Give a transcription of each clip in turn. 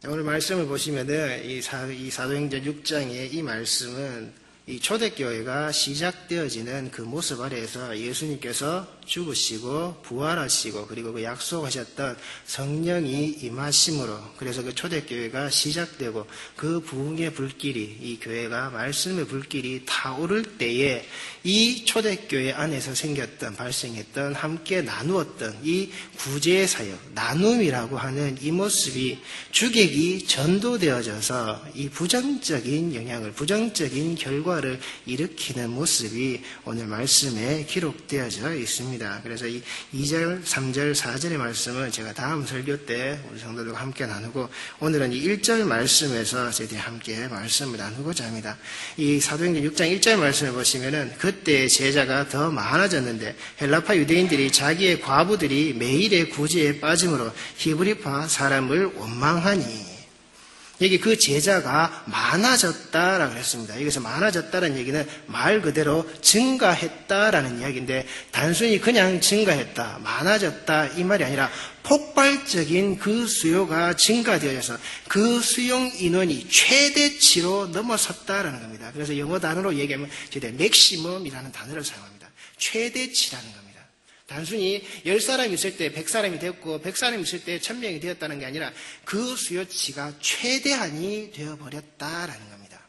오늘 말씀을 보시면은 이 사도행전 6장의 이 말씀은 이 초대교회가 시작되어지는 그 모습 아래에서 예수님께서 죽으시고 부활하시고 그리고 그 약속하셨던 성령이 임하심으로 그래서 그 초대교회가 시작되고 그 부흥의 불길이 이 교회가 말씀의 불길이 타오를 때에 이 초대교회 안에서 발생했던 함께 나누었던 이 구제의 사역, 나눔이라고 하는 이 모습이 주객이 전도되어져서 이 부정적인 영향을, 부정적인 결과를 일으키는 모습이 오늘 말씀에 기록되어져 있습니다. 그래서 이 2절, 3절, 4절의 말씀은 제가 다음 설교 때 우리 성도들과 함께 나누고 오늘은 이 1절 말씀에서 저희들이 함께 말씀을 나누고자 합니다. 이 사도행전 6장 1절 말씀을 보시면은 그때 제자가 더 많아졌는데 헬라파 유대인들이 자기의 과부들이 매일의 구제에 빠짐으로 히브리파 사람을 원망하니 여기 그 제자가 많아졌다라고 했습니다. 여기서 많아졌다는 얘기는 말 그대로 증가했다라는 이야기인데 단순히 그냥 증가했다, 많아졌다 이 말이 아니라 폭발적인 그 수요가 증가되어져서 그 수용 인원이 최대치로 넘어섰다라는 겁니다. 그래서 영어 단어로 얘기하면 맥시멈이라는 단어를 사용합니다. 최대치라는 겁니다. 단순히 10사람이 있을 때 100사람이 됐고 100사람이 있을 때 1000명이 되었다는 게 아니라 그 수요치가 최대한이 되어버렸다라는 겁니다.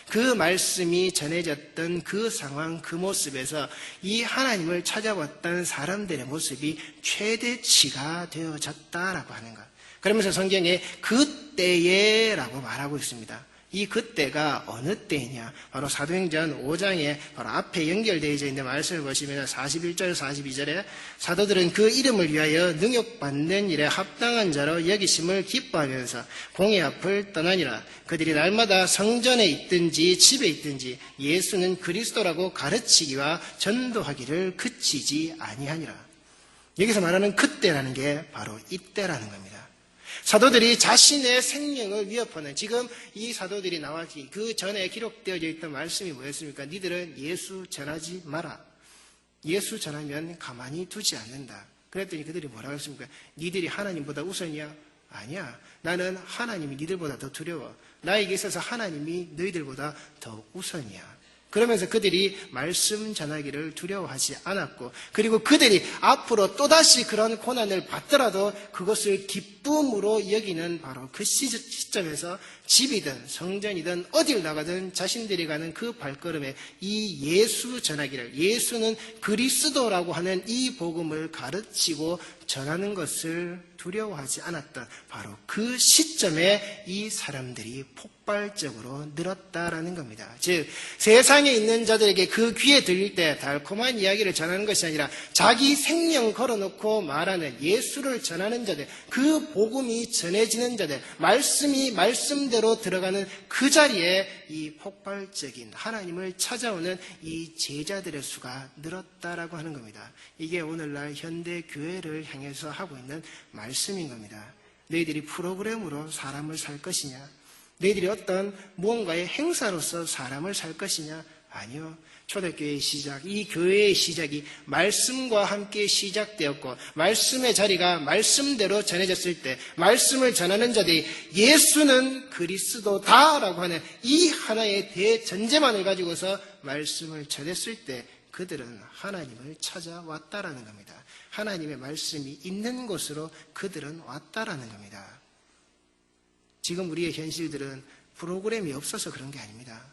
그 말씀이 전해졌던 그 상황, 그 모습에서 이 하나님을 찾아왔던 사람들의 모습이 최대치가 되어졌다라고 하는 것. 그러면서 성경에 그때에라고 말하고 있습니다. 이 그때가 어느 때이냐? 바로 사도행전 5장에 바로 앞에 연결되어 있는 말씀을 보시면 41절, 42절에 사도들은 그 이름을 위하여 능욕받는 일에 합당한 자로 여기심을 기뻐하면서 공의 앞을 떠나니라. 그들이 날마다 성전에 있든지 집에 있든지 예수는 그리스도라고 가르치기와 전도하기를 그치지 아니하니라. 여기서 말하는 그때라는 게 바로 이때라는 겁니다. 사도들이 자신의 생명을 위협하는 지금 이 사도들이 나왔기 그 전에 기록되어져 있던 말씀이 뭐였습니까? 니들은 예수 전하지 마라. 예수 전하면 가만히 두지 않는다. 그랬더니 그들이 뭐라고 했습니까? 니들이 하나님보다 우선이야? 아니야. 나는 하나님이 니들보다 더 두려워. 나에게 있어서 하나님이 너희들보다 더 우선이야. 그러면서 그들이 말씀 전하기를 두려워하지 않았고 그리고 그들이 앞으로 또다시 그런 고난을 받더라도 그것을 기쁨으로 여기는 바로 그 시점에서 집이든 성전이든 어딜 나가든 자신들이 가는 그 발걸음에 이 예수 전하기를 예수는 그리스도라고 하는 이 복음을 가르치고 전하는 것을 두려워하지 않았던 바로 그 시점에 이 사람들이 폭발적으로 늘었다라는 겁니다. 즉 세상에 있는 자들에게 그 귀에 들릴 때 달콤한 이야기를 전하는 것이 아니라 자기 생명 걸어놓고 말하는 예수를 전하는 자들, 그 복음이 전해지는 자들, 말씀이 말씀대로 들어가는 그 자리에 이 폭발적인 하나님을 찾아오는 이 제자들의 수가 늘었다라고 하는 겁니다. 이게 오늘날 현대 교회를 향해서 하고 있는 말씀인 겁니다. 너희들이 프로그램으로 사람을 살 것이냐? 너희들이 어떤 무언가의 행사로서 사람을 살 것이냐? 아니요. 초대교회의 시작, 이 교회의 시작이 말씀과 함께 시작되었고 말씀의 자리가 말씀대로 전해졌을 때 말씀을 전하는 자들이 예수는 그리스도다라고 하는 이 하나의 대전제만을 가지고서 말씀을 전했을 때 그들은 하나님을 찾아왔다라는 겁니다. 하나님의 말씀이 있는 곳으로 그들은 왔다라는 겁니다. 지금 우리의 현실들은 프로그램이 없어서 그런 게 아닙니다.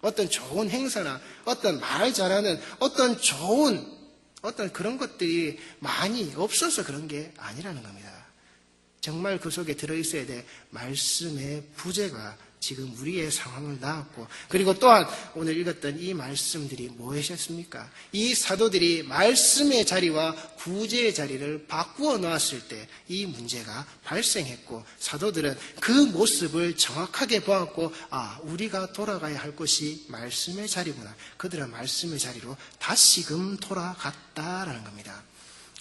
어떤 좋은 행사나 어떤 말 잘하는 어떤 좋은 어떤 그런 것들이 많이 없어서 그런 게 아니라는 겁니다. 정말 그 속에 들어있어야 될 말씀의 부재가 지금 우리의 상황을 낳았고 그리고 또한 오늘 읽었던 이 말씀들이 무엇이었습니까? 이 사도들이 말씀의 자리와 구제의 자리를 바꾸어 놓았을 때 이 문제가 발생했고 사도들은 그 모습을 정확하게 보았고 우리가 돌아가야 할 곳이 말씀의 자리구나. 그들은 말씀의 자리로 다시금 돌아갔다라는 겁니다.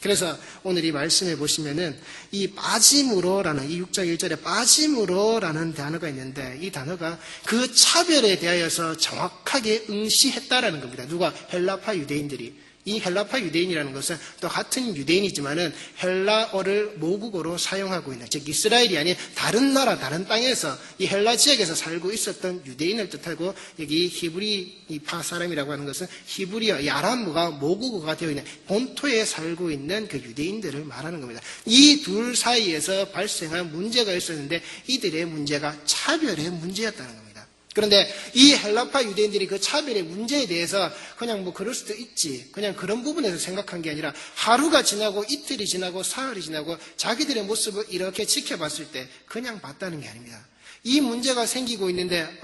그래서 오늘 이 말씀에 보시면은 이 빠짐으로라는 이 6장 1절에 빠짐으로라는 단어가 있는데 이 단어가 그 차별에 대하여서 정확하게 응시했다라는 겁니다. 누가? 헬라파 유대인들이. 이 헬라파 유대인이라는 것은 또 같은 유대인이지만은 헬라어를 모국어로 사용하고 있는, 즉 이스라엘이 아닌 다른 나라, 다른 땅에서 이 헬라 지역에서 살고 있었던 유대인을 뜻하고, 여기 히브리파 사람이라고 하는 것은 히브리어, 이 아람어가 모국어가 되어 있는 본토에 살고 있는 그 유대인들을 말하는 겁니다. 이 둘 사이에서 발생한 문제가 있었는데 이들의 문제가 차별의 문제였다는 겁니다. 그런데 이 헬라파 유대인들이 그 차별의 문제에 대해서 그냥 뭐 그럴 수도 있지, 그냥 그런 부분에서 생각한 게 아니라 하루가 지나고 이틀이 지나고 사흘이 지나고 자기들의 모습을 이렇게 지켜봤을 때 그냥 봤다는 게 아닙니다. 이 문제가 생기고 있는데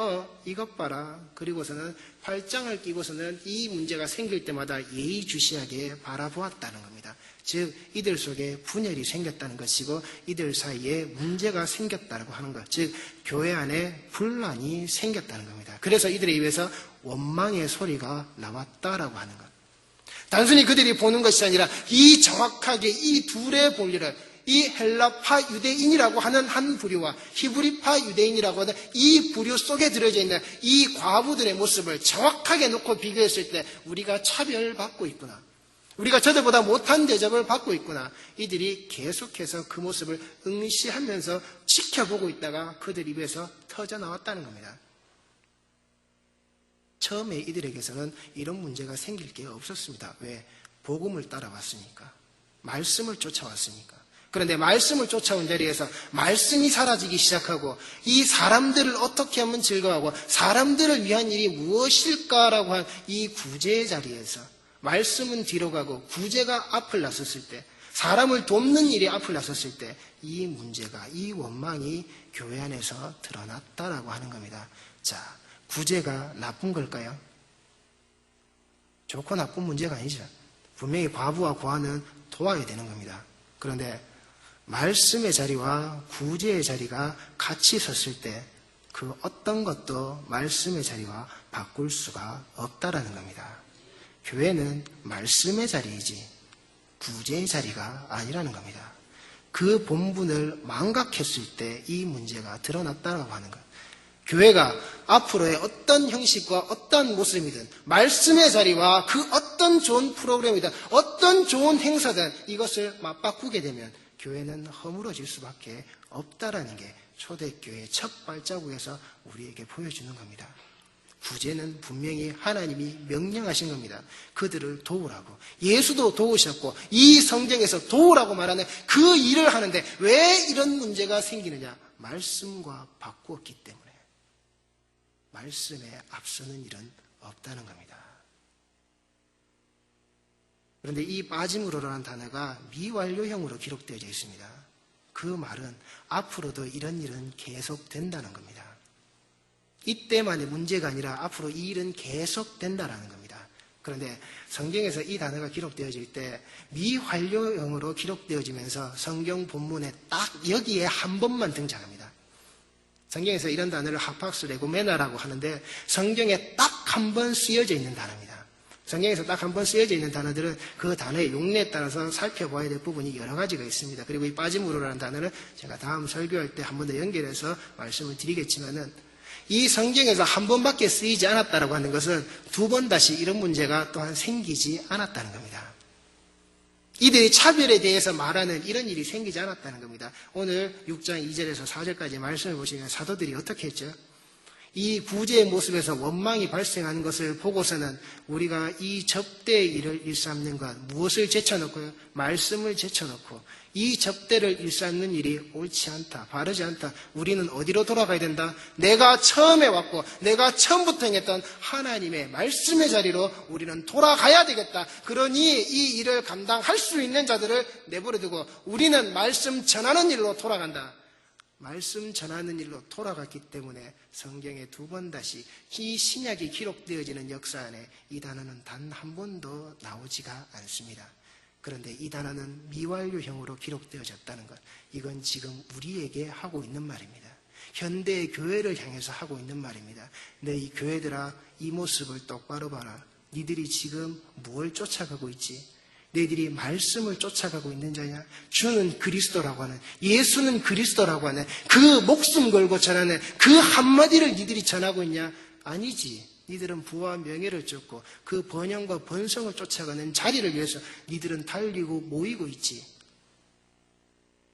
이것 봐라. 그리고서는 팔짱을 끼고서는 이 문제가 생길 때마다 예의주시하게 바라보았다는 겁니다. 즉 이들 속에 분열이 생겼다는 것이고 이들 사이에 문제가 생겼다고 하는 것, 즉 교회 안에 분란이 생겼다는 겁니다. 그래서 이들의 입에서 원망의 소리가 나왔다라고 하는 것. 단순히 그들이 보는 것이 아니라 이 정확하게 이 둘의 본리를, 이 헬라파 유대인이라고 하는 한 부류와 히브리파 유대인이라고 하는 이 부류 속에 들어져 있는 이 과부들의 모습을 정확하게 놓고 비교했을 때 우리가 차별받고 있구나, 우리가 저들보다 못한 대접을 받고 있구나, 이들이 계속해서 그 모습을 응시하면서 지켜보고 있다가 그들 입에서 터져나왔다는 겁니다. 처음에 이들에게서는 이런 문제가 생길 게 없었습니다. 왜? 복음을 따라왔으니까, 말씀을 쫓아왔으니까. 그런데 말씀을 쫓아온 자리에서 말씀이 사라지기 시작하고 이 사람들을 어떻게 하면 즐거워하고 사람들을 위한 일이 무엇일까라고 한 이 구제의 자리에서 말씀은 뒤로 가고 구제가 앞을 나섰을 때, 사람을 돕는 일이 앞을 나섰을 때 이 문제가, 이 원망이 교회 안에서 드러났다라고 하는 겁니다. 자, 구제가 나쁜 걸까요? 좋고 나쁜 문제가 아니죠. 분명히 과부와 고아는 도와야 되는 겁니다. 그런데 말씀의 자리와 구제의 자리가 같이 섰을 때 그 어떤 것도 말씀의 자리와 바꿀 수가 없다라는 겁니다. 교회는 말씀의 자리이지 구제의 자리가 아니라는 겁니다. 그 본분을 망각했을 때 이 문제가 드러났다고 하는 것. 교회가 앞으로의 어떤 형식과 어떤 모습이든 말씀의 자리와 그 어떤 좋은 프로그램이든 어떤 좋은 행사든 이것을 맞바꾸게 되면 교회는 허물어질 수밖에 없다라는 게 초대교회의 첫 발자국에서 우리에게 보여주는 겁니다. 구제는 분명히 하나님이 명령하신 겁니다. 그들을 도우라고. 예수도 도우셨고 이 성경에서 도우라고 말하는 그 일을 하는데 왜 이런 문제가 생기느냐? 말씀과 바꾸었기 때문에. 말씀에 앞서는 일은 없다는 겁니다. 그런데 이 빠짐으로라는 단어가 미완료형으로 기록되어져 있습니다. 그 말은 앞으로도 이런 일은 계속된다는 겁니다. 이때만의 문제가 아니라 앞으로 이 일은 계속된다는 겁니다. 그런데 성경에서 이 단어가 기록되어질 때 미완료형으로 기록되어지면서 성경 본문에 딱 여기에 한 번만 등장합니다. 성경에서 이런 단어를 하팍스 레고메나라고 하는데 성경에 딱 한 번 쓰여져 있는 단어입니다. 성경에서 딱 한 번 쓰여져 있는 단어들은 그 단어의 용례에 따라서 살펴봐야 될 부분이 여러 가지가 있습니다. 그리고 이 빠짐으로라는 단어는 제가 다음 설교할 때 한 번 더 연결해서 말씀을 드리겠지만은 이 성경에서 한 번밖에 쓰이지 않았다라고 하는 것은 두 번 다시 이런 문제가 또한 생기지 않았다는 겁니다. 이들의 차별에 대해서 말하는 이런 일이 생기지 않았다는 겁니다. 오늘 6장 2절에서 4절까지 말씀을 보시면 사도들이 어떻게 했죠? 이 구제의 모습에서 원망이 발생하는 것을 보고서는 우리가 이 접대의 일을 일삼는 것, 무엇을 제쳐놓고요? 말씀을 제쳐놓고 이 접대를 일삼는 일이 옳지 않다, 바르지 않다. 우리는 어디로 돌아가야 된다? 내가 처음에 왔고 내가 처음부터 행했던 하나님의 말씀의 자리로 우리는 돌아가야 되겠다. 그러니 이 일을 감당할 수 있는 자들을 내버려두고 우리는 말씀 전하는 일로 돌아간다. 말씀 전하는 일로 돌아갔기 때문에 성경에 두 번 다시 이 신약이 기록되어지는 역사 안에 이 단어는 단 한 번도 나오지가 않습니다. 그런데 이 단어는 미완료형으로 기록되어졌다는 것, 이건 지금 우리에게 하고 있는 말입니다. 현대의 교회를 향해서 하고 있는 말입니다. 너희 교회들아, 이 모습을 똑바로 봐라. 니들이 지금 뭘 쫓아가고 있지? 너희들이 말씀을 쫓아가고 있는 자냐? 주는 그리스도라고 하는, 예수는 그리스도라고 하는 그 목숨 걸고 전하는 그 한마디를 니들이 전하고 있냐? 아니지. 니들은 부와 명예를 쫓고 그 번영과 번성을 쫓아가는 자리를 위해서 니들은 달리고 모이고 있지.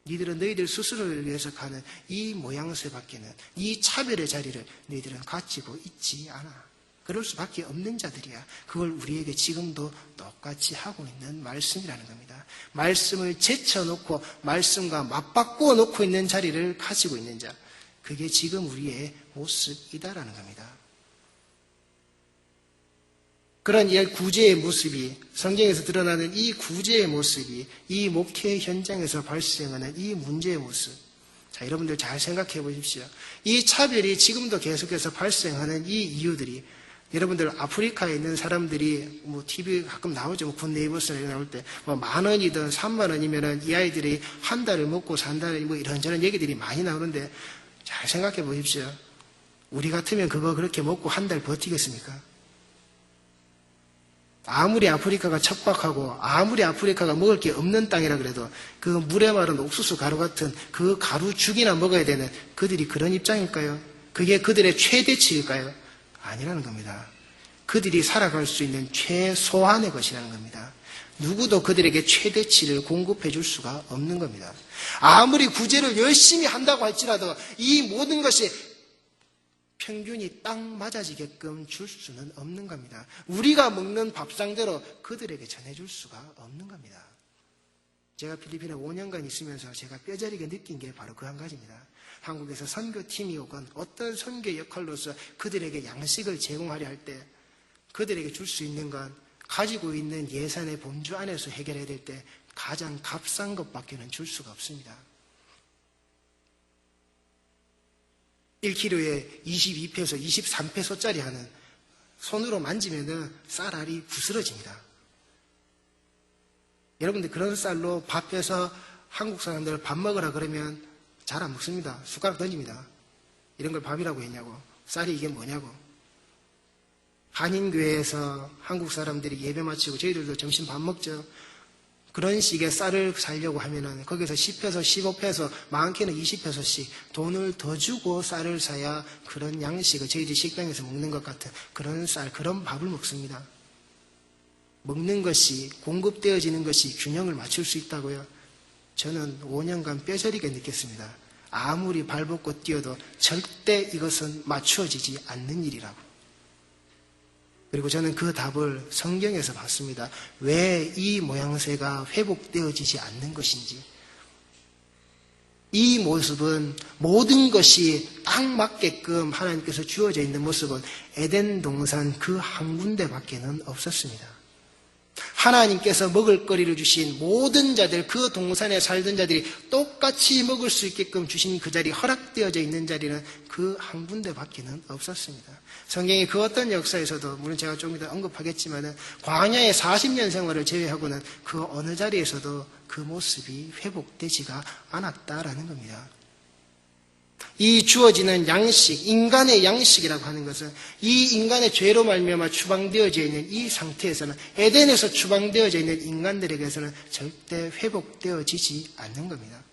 니들은 너희들 스스로를 위해서 가는 이 모양새밖에는, 이 차별의 자리를 너희들은 가지고 있지 않아. 그럴 수밖에 없는 자들이야. 그걸 우리에게 지금도 똑같이 하고 있는 말씀이라는 겁니다. 말씀을 제쳐놓고 말씀과 맞바꾸어 놓고 있는 자리를 가지고 있는 자, 그게 지금 우리의 모습이다라는 겁니다. 그런 이 구제의 모습이, 성경에서 드러나는 이 구제의 모습이 이 목회 현장에서 발생하는 이 문제의 모습, 자, 여러분들 잘 생각해 보십시오. 이 차별이 지금도 계속해서 발생하는 이 이유들이, 여러분들 아프리카에 있는 사람들이 TV 가끔 나오죠. 굿네이버스나 나올 때 10,000원이든 30,000원이면은 이 아이들이 한 달을 먹고 산다는 이런저런 얘기들이 많이 나오는데, 잘 생각해 보십시오. 우리 같으면 그거 그렇게 먹고 한 달 버티겠습니까? 아무리 아프리카가 척박하고 아무리 아프리카가 먹을 게 없는 땅이라 그래도 그 물에 마른 옥수수 가루 같은 그 가루죽이나 먹어야 되는 그들이 그런 입장일까요? 그게 그들의 최대치일까요? 아니라는 겁니다. 그들이 살아갈 수 있는 최소한의 것이라는 겁니다. 누구도 그들에게 최대치를 공급해 줄 수가 없는 겁니다. 아무리 구제를 열심히 한다고 할지라도 이 모든 것이 평균이 딱 맞아지게끔 줄 수는 없는 겁니다. 우리가 먹는 밥상대로 그들에게 전해줄 수가 없는 겁니다. 제가 필리핀에 5년간 있으면서 제가 뼈저리게 느낀 게 바로 그 한 가지입니다. 한국에서 선교팀이 오건 어떤 선교 역할로서 그들에게 양식을 제공하려 할 때 그들에게 줄 수 있는 건 가지고 있는 예산의 범주 안에서 해결해야 될 때 가장 값싼 것밖에는 줄 수가 없습니다. 1kg에 22페소, 23페소짜리 하는, 손으로 만지면은 쌀알이 부스러집니다. 여러분들 그런 쌀로 밥 해서 한국 사람들 밥 먹으라 그러면 잘 안 먹습니다. 숟가락 던집니다. 이런 걸 밥이라고 했냐고. 쌀이 이게 뭐냐고. 한인교회에서 한국 사람들이 예배 마치고 저희들도 점심 밥 먹죠. 그런 식의 쌀을 사려고 하면은 거기서 10페소, 15페소, 많게는 20페소씩 돈을 더 주고 쌀을 사야 그런 양식을 저희들 식당에서 먹는 것 같은 그런 쌀, 그런 밥을 먹습니다. 먹는 것이, 공급되어지는 것이 균형을 맞출 수 있다고요? 저는 5년간 뼈저리게 느꼈습니다. 아무리 발벗고 뛰어도 절대 이것은 맞추어지지 않는 일이라고. 그리고 저는 그 답을 성경에서 봤습니다. 왜 이 모양새가 회복되어지지 않는 것인지. 이 모습은, 모든 것이 딱 맞게끔 하나님께서 주어져 있는 모습은 에덴 동산 그 한 군데밖에는 없었습니다. 하나님께서 먹을 거리를 주신 모든 자들, 그 동산에 살던 자들이 똑같이 먹을 수 있게끔 주신 그 자리, 허락되어져 있는 자리는 그 한 군데밖에는 없었습니다. 성경의 그 어떤 역사에서도, 물론 제가 좀 이따 언급하겠지만은, 광야의 40년 생활을 제외하고는 그 어느 자리에서도 그 모습이 회복되지가 않았다라는 겁니다. 이 주어지는 양식, 인간의 양식이라고 하는 것은 이 인간의 죄로 말미암아 추방되어져 있는 이 상태에서는, 에덴에서 추방되어져 있는 인간들에게서는 절대 회복되어지지 않는 겁니다.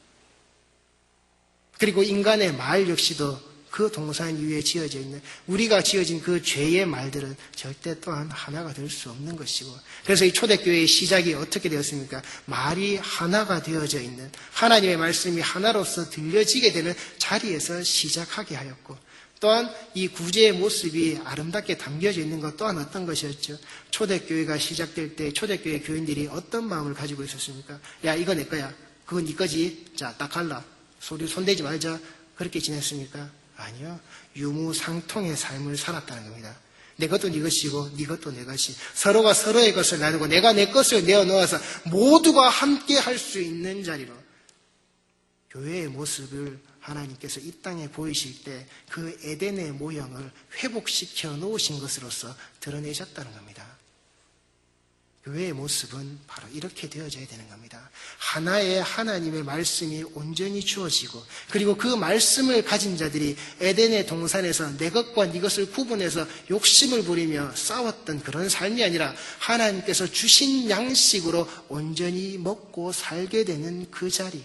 그리고 인간의 말 역시도 그 동산 위에 지어져 있는, 우리가 지어진 그 죄의 말들은 절대 또한 하나가 될 수 없는 것이고, 그래서 이 초대교회의 시작이 어떻게 되었습니까? 말이 하나가 되어져 있는, 하나님의 말씀이 하나로서 들려지게 되는 자리에서 시작하게 하였고, 또한 이 구제의 모습이 아름답게 담겨져 있는 것 또한 어떤 것이었죠? 초대교회가 시작될 때 초대교회 교인들이 어떤 마음을 가지고 있었습니까? 야, 이거 내 거야. 그건 네 거지. 자, 딱 갈라. 소리 손대지 말자. 그렇게 지냈습니까? 아니요. 유무상통의 삶을 살았다는 겁니다. 내 것도 네 것이고 네 것도 내 것이, 서로가 서로의 것을 나누고 내가 내 것을 내어 놓아서 모두가 함께 할 수 있는 자리로, 교회의 모습을 하나님께서 이 땅에 보이실 때 그 에덴의 모형을 회복시켜 놓으신 것으로서 드러내셨다는 겁니다. 교회의 모습은 바로 이렇게 되어져야 되는 겁니다. 하나의 하나님의 말씀이 온전히 주어지고, 그리고 그 말씀을 가진 자들이 에덴의 동산에서 내 것과 네 것을 구분해서 욕심을 부리며 싸웠던 그런 삶이 아니라 하나님께서 주신 양식으로 온전히 먹고 살게 되는 그 자리,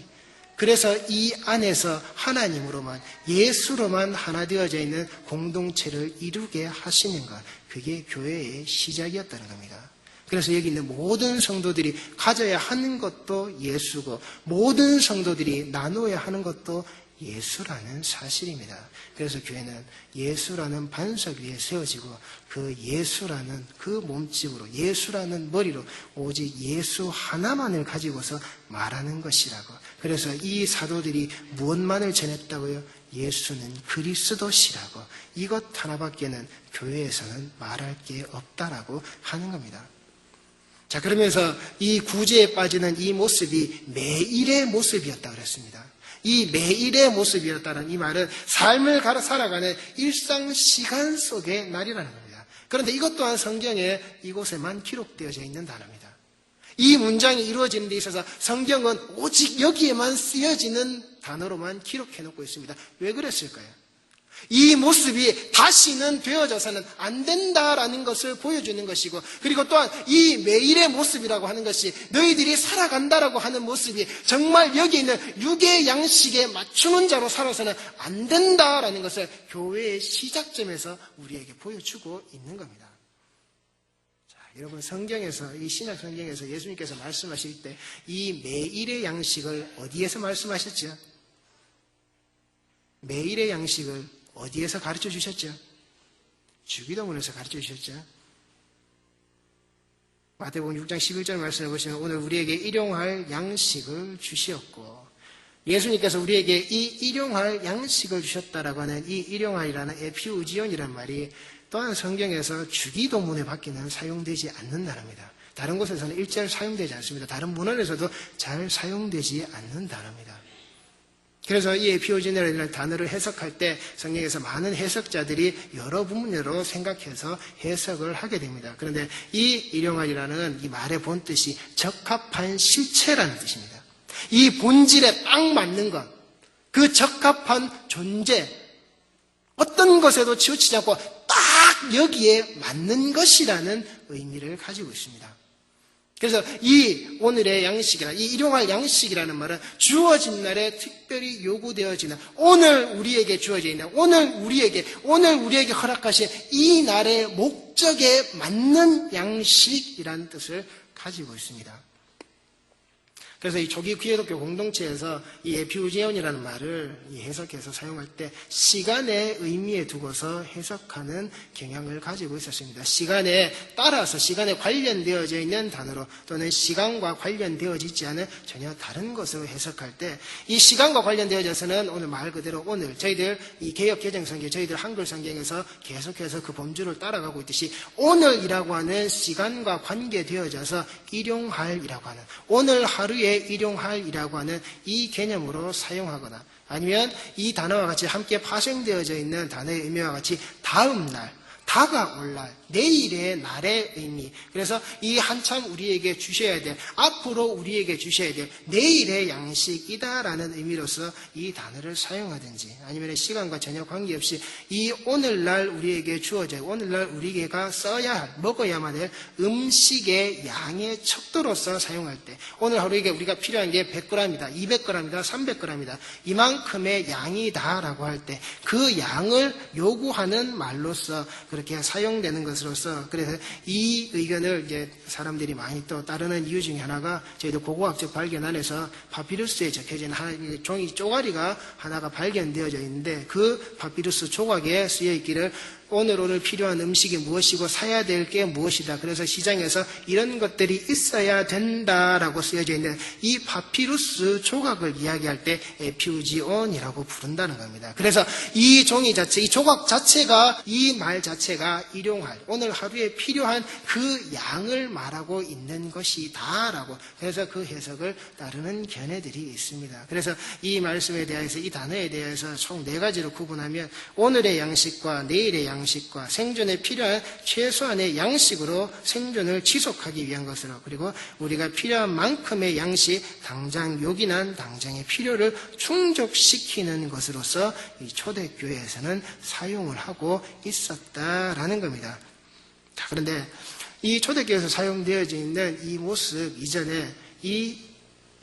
그래서 이 안에서 하나님으로만, 예수로만 하나 되어져 있는 공동체를 이루게 하시는 것, 그게 교회의 시작이었다는 겁니다. 그래서 여기 있는 모든 성도들이 가져야 하는 것도 예수고 모든 성도들이 나누어야 하는 것도 예수라는 사실입니다. 그래서 교회는 예수라는 반석 위에 세워지고 그 예수라는 그 몸집으로 예수라는 머리로 오직 예수 하나만을 가지고서 말하는 것이라고. 그래서 이 사도들이 무엇만을 전했다고요? 예수는 그리스도시라고. 이것 하나밖에는 교회에서는 말할 게 없다라고 하는 겁니다. 자, 그러면서 이 구제에 빠지는 이 모습이 매일의 모습이었다고 그랬습니다. 이 매일의 모습이었다는 이 말은 삶을 살아가는 일상 시간 속의 날이라는 겁니다. 그런데 이것 또한 성경에 이곳에만 기록되어져 있는 단어입니다. 이 문장이 이루어지는 데 있어서 성경은 오직 여기에만 쓰여지는 단어로만 기록해 놓고 있습니다. 왜 그랬을까요? 이 모습이 다시는 되어져서는 안 된다라는 것을 보여주는 것이고, 그리고 또한 이 매일의 모습이라고 하는 것이 너희들이 살아간다라고 하는 모습이 정말 여기 있는 육의 양식에 맞추는 자로 살아서는 안 된다라는 것을 교회의 시작점에서 우리에게 보여주고 있는 겁니다. 자, 여러분, 성경에서, 이 신약 성경에서 예수님께서 말씀하실 때 이 매일의 양식을 어디에서 말씀하셨죠? 매일의 양식을 어디에서 가르쳐 주셨죠? 주기도문에서 가르쳐 주셨죠? 마태복음 6장 11절 말씀을 보시면 오늘 우리에게 일용할 양식을 주시었고, 예수님께서 우리에게 이 일용할 양식을 주셨다라고 하는 이 일용할이라는 에피우지온이라는 말이 또한 성경에서 주기도문에 밖에는 사용되지 않는 단어입니다. 다른 곳에서는 일절 사용되지 않습니다. 다른 문헌에서도 잘 사용되지 않는 단어입니다. 그래서 이 에피오지네라는 단어를 해석할 때 성경에서 많은 해석자들이 여러 부분으로 생각해서 해석을 하게 됩니다. 그런데 이 일용할이라는 이 말의 본뜻이 적합한 실체라는 뜻입니다. 이 본질에 딱 맞는 것, 그 적합한 존재, 어떤 것에도 치우치지 않고 딱 여기에 맞는 것이라는 의미를 가지고 있습니다. 그래서 이 오늘의 양식이나 이 일용할 양식이라는 말은 주어진 날에 특별히 요구되어지는, 오늘 우리에게 주어져 있는, 오늘 우리에게 허락하신 이 날의 목적에 맞는 양식이라는 뜻을 가지고 있습니다. 그래서 이 초기 기독교 공동체에서 이 에피우지온이라는 말을 해석해서 사용할 때 시간의 의미에 두고서 해석하는 경향을 가지고 있었습니다. 시간에 따라서 시간에 관련되어져 있는 단어로 또는 시간과 관련되어져 있지 않은 전혀 다른 것으로 해석할 때 이 시간과 관련되어져서는 오늘 말 그대로 오늘 저희들 이 개역 개정 성경 저희들 한글 성경에서 계속해서 그 범주를 따라가고 있듯이 오늘이라고 하는 시간과 관계되어져서 일용할이라고 하는 오늘 하루에 일용할이라고 하는 이 개념으로 사용하거나 아니면 이 단어와 같이 함께 파생되어져 있는 단어의 의미와 같이 다음 날, 다가올 날, 내일의 날의 의미. 그래서 이 한참 우리에게 주셔야 될, 앞으로 우리에게 주셔야 될 내일의 양식이다라는 의미로서 이 단어를 사용하든지 아니면 시간과 전혀 관계없이 이 오늘날 우리에게 주어져야, 오늘날 우리가 써야 할, 먹어야만 할 음식의 양의 척도로서 사용할 때 오늘 하루에 우리가 필요한 게 100g이다, 200g이다, 300g이다. 이만큼의 양이다라고 할 때 그 양을 요구하는 말로서 그렇게 사용되는 것으로서, 그래서 이 의견을 이제 사람들이 많이 또 따르는 이유 중에 하나가 저희도 고고학적 발견 안에서 파피루스에 적혀진 종이 쪼가리가 하나가 발견되어져 있는데 그 파피루스 조각에 쓰여 있기를 오늘 필요한 음식이 무엇이고 사야 될 게 무엇이다. 그래서 시장에서 이런 것들이 있어야 된다라고 쓰여져 있는 이 파피루스 조각을 이야기할 때 에피우지온이라고 부른다는 겁니다. 그래서 이 종이 자체, 이 조각 자체가, 이 말 자체가 일용할, 오늘 하루에 필요한 그 양을 말하고 있는 것이다라고, 그래서 그 해석을 따르는 견해들이 있습니다. 그래서 이 말씀에 대해서, 이 단어에 대해서 총 4가지로 구분하면 오늘의 양식과 내일의 양식과 생존에 필요한 최소한의 양식으로 생존을 지속하기 위한 것으로, 그리고 우리가 필요한 만큼의 양식, 당장 요긴한 당장의 필요를 충족시키는 것으로서 이 초대교회에서는 사용을 하고 있었다라는 겁니다. 자, 그런데 이 초대교회에서 사용되어져 있는 이 모습 이전에 이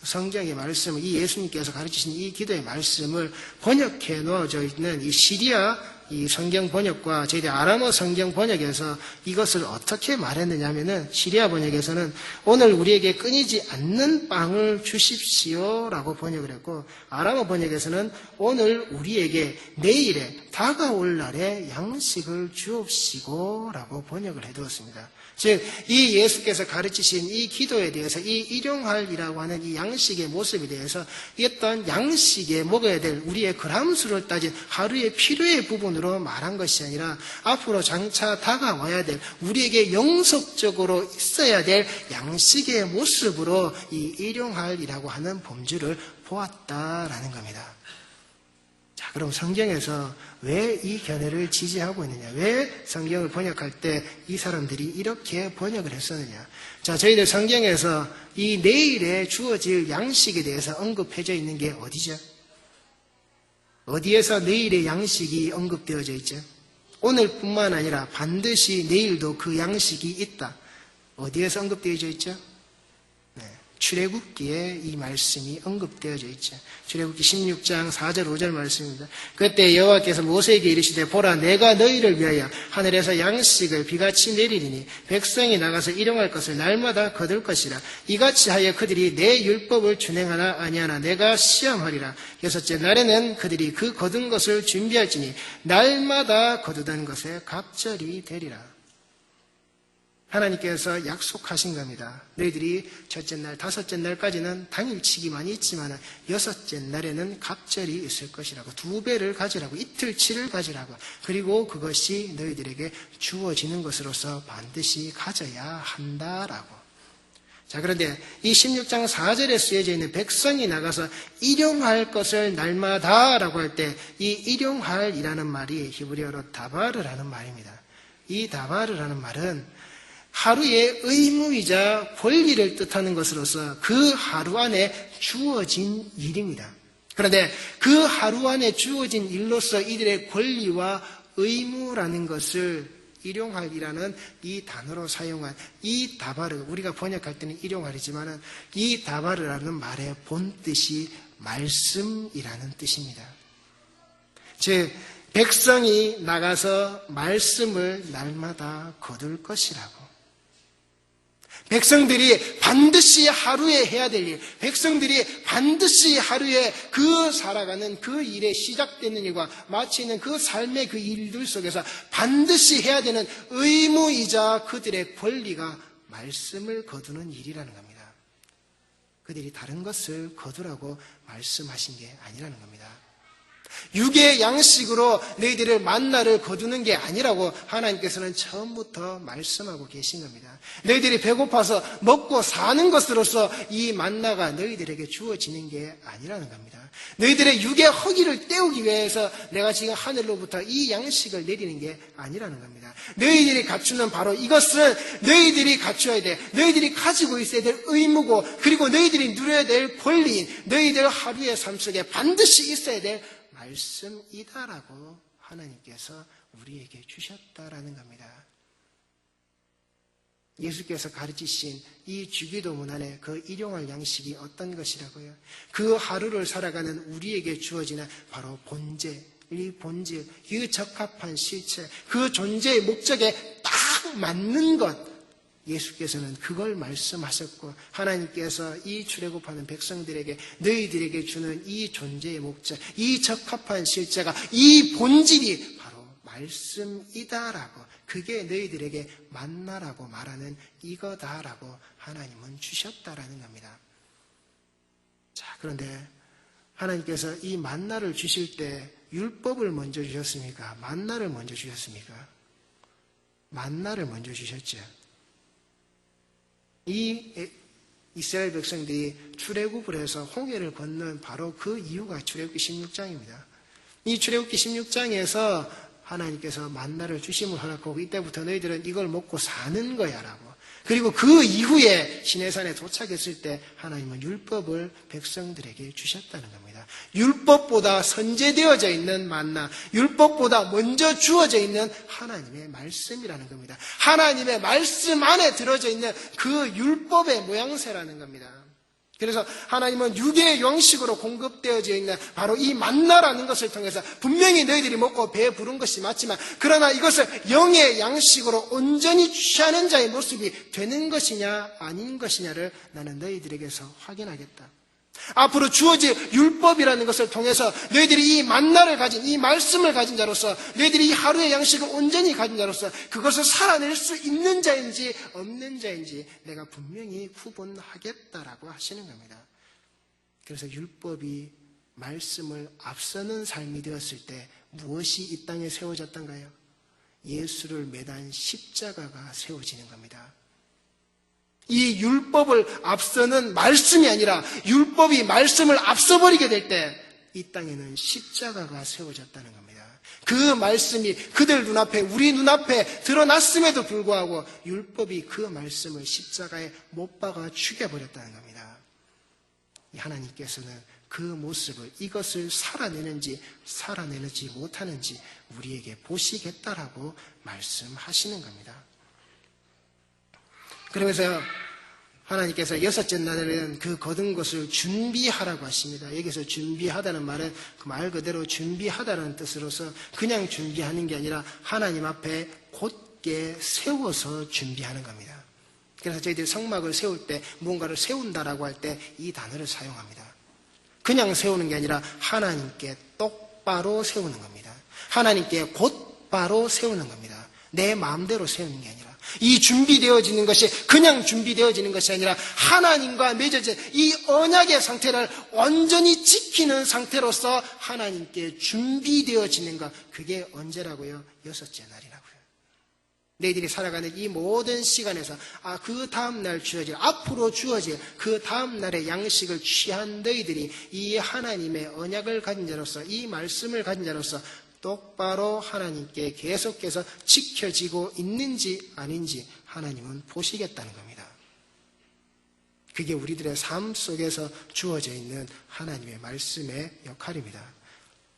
성경의 말씀을, 이 예수님께서 가르치신 이 기도의 말씀을 번역해 놓아져 있는 이 시리아 이 성경 번역과 저희들 아람어 성경 번역에서 이것을 어떻게 말했느냐 하면은 시리아 번역에서는 오늘 우리에게 끊이지 않는 빵을 주십시오 라고 번역을 했고, 아람어 번역에서는 오늘 우리에게 내일에 다가올 날에 양식을 주옵시고 라고 번역을 해두었습니다. 즉, 이 예수께서 가르치신 이 기도에 대해서 이 일용할이라고 하는 이 양식의 모습에 대해서 어떤 양식에 먹어야 될 우리의 그람수를 따진 하루의 필요의 부분으로 말한 것이 아니라 앞으로 장차 다가와야 될 우리에게 영속적으로 있어야 될 양식의 모습으로 이 일용할이라고 하는 범주를 보았다라는 겁니다. 자, 그럼 성경에서 왜 이 견해를 지지하고 있느냐? 왜 성경을 번역할 때 이 사람들이 이렇게 번역을 했었느냐? 자, 저희들 성경에서 이 내일에 주어질 양식에 대해서 언급해져 있는 게 어디죠? 어디에서 내일의 양식이 언급되어져 있죠? 오늘뿐만 아니라 반드시 내일도 그 양식이 있다. 어디에서 언급되어져 있죠? 출애굽기에 이 말씀이 언급되어져 있죠. 출애굽기 16장 4절 5절 말씀입니다. 그때 여호와께서 모세에게 이르시되 보라 내가 너희를 위하여 하늘에서 양식을 비같이 내리리니 백성이 나가서 일용할 것을 날마다 거둘 것이라. 이같이 하여 그들이 내 율법을 준행하나 아니하나 내가 시험하리라. 여섯째 날에는 그들이 그 거둔 것을 준비할지니 날마다 거두던 것에 갑절이 되리라. 하나님께서 약속하신 겁니다. 너희들이 첫째 날, 다섯째 날까지는 당일치기만 있지만 여섯째 날에는 갑절이 있을 것이라고, 2배를 가지라고, 이틀치를 가지라고, 그리고 그것이 너희들에게 주어지는 것으로서 반드시 가져야 한다라고. 자, 그런데 이 16장 4절에 쓰여져 있는 백성이 나가서 일용할 것을 날마다라고 할 때 이 일용할이라는 말이 히브리어로 다바르라는 말입니다. 이 다바르라는 말은 하루의 의무이자 권리를 뜻하는 것으로서 그 하루 안에 주어진 일입니다. 그런데 그 하루 안에 주어진 일로서 이들의 권리와 의무라는 것을 일용할이라는 이 단어로 사용한 이 다바르, 우리가 번역할 때는 일용할이지만 이 다바르라는 말의 본뜻이 말씀이라는 뜻입니다. 즉, 백성이 나가서 말씀을 날마다 거둘 것이라고. 백성들이 반드시 하루에 해야 될 일, 백성들이 반드시 하루에 그 살아가는 그 일에 시작되는 일과 마치는 그 삶의 그 일들 속에서 반드시 해야 되는 의무이자 그들의 권리가 말씀을 거두는 일이라는 겁니다. 그들이 다른 것을 거두라고 말씀하신 게 아니라는 겁니다. 육의 양식으로 너희들을 만나를 거두는 게 아니라고 하나님께서는 처음부터 말씀하고 계신 겁니다. 너희들이 배고파서 먹고 사는 것으로서 이 만나가 너희들에게 주어지는 게 아니라는 겁니다. 너희들의 육의 허기를 때우기 위해서 내가 지금 하늘로부터 이 양식을 내리는 게 아니라는 겁니다. 너희들이 갖추는 바로 이것은 너희들이 갖춰야 돼, 너희들이 가지고 있어야 될 의무고, 그리고 너희들이 누려야 될 권리인 너희들 하루의 삶 속에 반드시 있어야 될 말씀이다라고 하나님께서 우리에게 주셨다라는 겁니다. 예수께서 가르치신 이 주기도문 안에 그 일용할 양식이 어떤 것이라고요? 그 하루를 살아가는 우리에게 주어지는 바로 본질, 이 본질, 그 적합한 실체, 그 존재의 목적에 딱 맞는 것, 예수께서는 그걸 말씀하셨고, 하나님께서 이 출애굽하는 백성들에게 너희들에게 주는 이 존재의 목적, 이 적합한 실제가, 이 본질이 바로 말씀이다라고, 그게 너희들에게 만나라고 말하는 이거다라고 하나님은 주셨다라는 겁니다. 자, 그런데 하나님께서 이 만나를 주실 때 율법을 먼저 주셨습니까? 만나를 먼저 주셨습니까? 만나를 먼저 주셨죠. 이 이스라엘 백성들이 출애굽을 해서 홍해를 건넌 바로 그 이유가 출애굽기 16장입니다. 이 출애굽기 16장에서 하나님께서 만나를 주심을 허락하고 이때부터 너희들은 이걸 먹고 사는 거야 라고. 그리고 그 이후에 시내산에 도착했을 때 하나님은 율법을 백성들에게 주셨다는 겁니다. 율법보다 선제되어져 있는 만나, 율법보다 먼저 주어져 있는 하나님의 말씀이라는 겁니다. 하나님의 말씀 안에 들어져 있는 그 율법의 모양새라는 겁니다. 그래서 하나님은 육의 양식으로 공급되어져 있는 바로 이 만나라는 것을 통해서 분명히 너희들이 먹고 배 부른 것이 맞지만 그러나 이것을 영의 양식으로 온전히 취하는 자의 모습이 되는 것이냐 아닌 것이냐를 나는 너희들에게서 확인하겠다. 앞으로 주어질 율법이라는 것을 통해서 너희들이 이 만나를 가진 이 말씀을 가진 자로서 너희들이 이 하루의 양식을 온전히 가진 자로서 그것을 살아낼 수 있는 자인지 없는 자인지 내가 분명히 구분하겠다라고 하시는 겁니다. 그래서 율법이 말씀을 앞서는 삶이 되었을 때 무엇이 이 땅에 세워졌던가요? 예수를 매단 십자가가 세워지는 겁니다. 이 율법을 앞서는 말씀이 아니라 율법이 말씀을 앞서버리게 될 때 이 땅에는 십자가가 세워졌다는 겁니다. 그 말씀이 그들 눈앞에 우리 눈앞에 드러났음에도 불구하고 율법이 그 말씀을 십자가에 못 박아 죽여버렸다는 겁니다. 하나님께서는 그 모습을 이것을 살아내는지 살아내지 못하는지 우리에게 보시겠다라고 말씀하시는 겁니다. 그러면서 하나님께서 여섯째 날에는 그 거둔 것을 준비하라고 하십니다. 여기서 준비하다는 말은 그 말 그대로 준비하다는 뜻으로서 그냥 준비하는 게 아니라 하나님 앞에 곧게 세워서 준비하는 겁니다. 그래서 저희들이 성막을 세울 때 무언가를 세운다라고 할 때 이 단어를 사용합니다. 그냥 세우는 게 아니라 하나님께 똑바로 세우는 겁니다. 하나님께 곧바로 세우는 겁니다. 내 마음대로 세우는 게 아니라 이 준비되어지는 것이 그냥 준비되어지는 것이 아니라 하나님과 맺어진 이 언약의 상태를 완전히 지키는 상태로서 하나님께 준비되어지는 것, 그게 언제라고요? 여섯째 날이라고요. 너희들이 살아가는 이 모든 시간에서 그 다음날 주어질, 앞으로 주어질 그 다음날의 양식을 취한 너희들이 이 하나님의 언약을 가진 자로서, 이 말씀을 가진 자로서 똑바로 하나님께 계속해서 지켜지고 있는지 아닌지 하나님은 보시겠다는 겁니다. 그게 우리들의 삶 속에서 주어져 있는 하나님의 말씀의 역할입니다.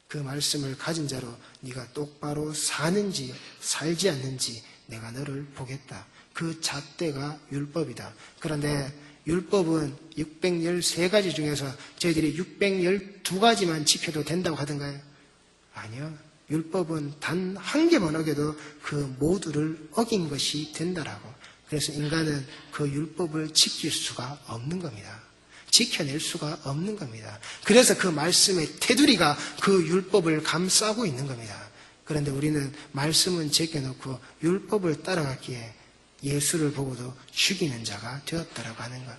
그 말씀을 가진 자로 네가 똑바로 사는지 살지 않는지 내가 너를 보겠다. 그 잣대가 율법이다. 그런데 율법은 613가지 중에서 저희들이 612가지만 지켜도 된다고 하던가요? 아니요. 율법은 단 한 개만 어겨도 그 모두를 어긴 것이 된다라고. 그래서 인간은 그 율법을 지킬 수가 없는 겁니다. 지켜낼 수가 없는 겁니다. 그래서 그 말씀의 테두리가 그 율법을 감싸고 있는 겁니다. 그런데 우리는 말씀은 제껴놓고 율법을 따라갔기에 예수를 보고도 죽이는 자가 되었다라고 하는 것.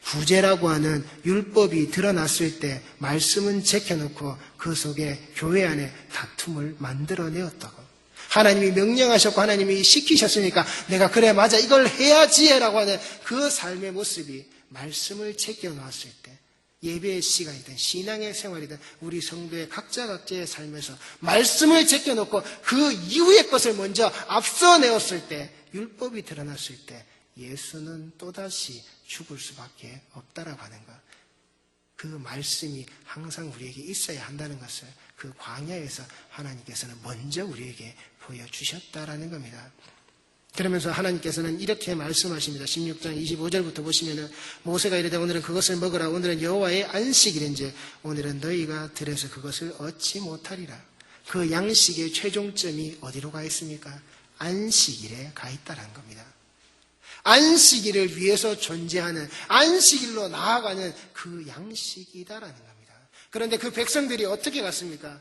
구제라고 하는 율법이 드러났을 때 말씀은 제껴놓고 그 속에 교회 안에 다툼을 만들어내었다고. 하나님이 명령하셨고 하나님이 시키셨으니까 내가 그래 맞아 이걸 해야지 라고 하는 그 삶의 모습이 말씀을 제껴놓았을 때 예배의 시간이든 신앙의 생활이든 우리 성도의 각자의 삶에서 말씀을 제껴놓고 그 이후의 것을 먼저 앞서 내었을 때 율법이 드러났을 때 예수는 또다시 죽을 수밖에 없다라고 하는 것. 그 말씀이 항상 우리에게 있어야 한다는 것을 그 광야에서 하나님께서는 먼저 우리에게 보여주셨다라는 겁니다. 그러면서 하나님께서는 이렇게 말씀하십니다. 16장 25절부터 보시면은 모세가 이르되 오늘은 그것을 먹으라. 오늘은 여호와의 안식일인지 오늘은 너희가 들에서 그것을 얻지 못하리라. 그 양식의 최종점이 어디로 가 있습니까? 안식일에 가 있다라는 겁니다. 안식일을 위해서 존재하는 안식일로 나아가는 그 양식이다라는 겁니다. 그런데 그 백성들이 어떻게 갔습니까?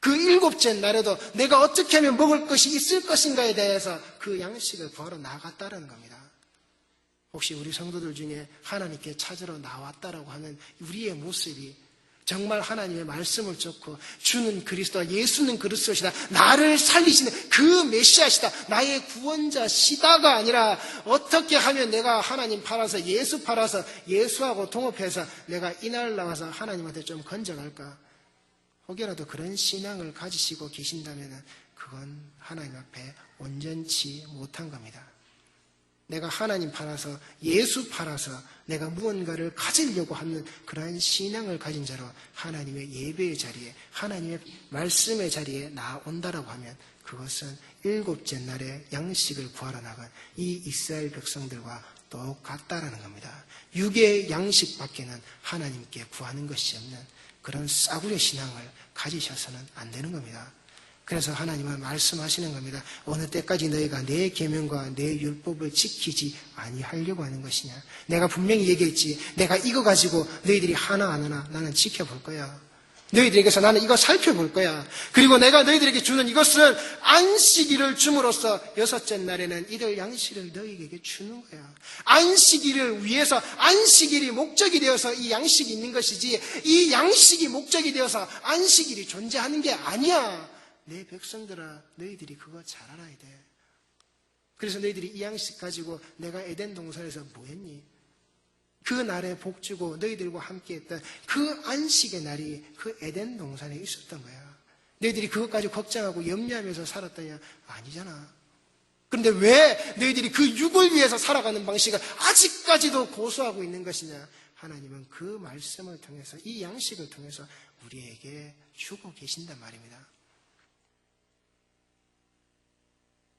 그 7째 날에도 내가 어떻게 하면 먹을 것이 있을 것인가에 대해서 그 양식을 구하러 나갔다는 겁니다. 혹시 우리 성도들 중에 하나님께 찾으러 나왔다라고 하는 우리의 모습이 정말 하나님의 말씀을 쫓고 주는 그리스도와 예수는 그리스도시다. 나를 살리시는 그 메시아시다. 나의 구원자시다가 아니라 어떻게 하면 내가 하나님 팔아서 예수 팔아서 예수하고 동업해서 내가 이날 나와서 하나님한테 좀 건져갈까? 혹여라도 그런 신앙을 가지시고 계신다면 그건 하나님 앞에 온전치 못한 겁니다. 내가 하나님 팔아서 예수 팔아서 내가 무언가를 가지려고 하는 그러한 신앙을 가진 자로 하나님의 예배의 자리에 하나님의 말씀의 자리에 나온다라고 하면 그것은 7째 날에 양식을 구하러 나간 이 이스라엘 백성들과 똑같다라는 겁니다. 육의 양식밖에는 하나님께 구하는 것이 없는 그런 싸구려 신앙을 가지셔서는 안 되는 겁니다. 그래서 하나님은 말씀하시는 겁니다. 어느 때까지 너희가 내 계명과 내 율법을 지키지 아니하려고 하는 것이냐. 내가 분명히 얘기했지. 내가 이거 가지고 너희들이 하나 안 하나 나는 지켜볼 거야. 너희들에게서 나는 이거 살펴볼 거야. 그리고 내가 너희들에게 주는 이것은 안식일을 줌으로써 여섯째 날에는 이들 양식을 너희에게 주는 거야. 안식일을 위해서 안식일이 목적이 되어서 이 양식이 있는 것이지 이 양식이 목적이 되어서 안식일이 존재하는 게 아니야. 내 백성들아, 너희들이 그거 잘 알아야 돼. 그래서 너희들이 이 양식 가지고 내가 에덴 동산에서 뭐 했니? 그 날에 복주고 너희들과 함께 했던 그 안식의 날이 그 에덴 동산에 있었던 거야. 너희들이 그것 가지고 걱정하고 염려하면서 살았더냐? 아니잖아. 그런데 왜 너희들이 그 육을 위해서 살아가는 방식을 아직까지도 고수하고 있는 것이냐? 하나님은 그 말씀을 통해서 이 양식을 통해서 우리에게 주고 계신단 말입니다.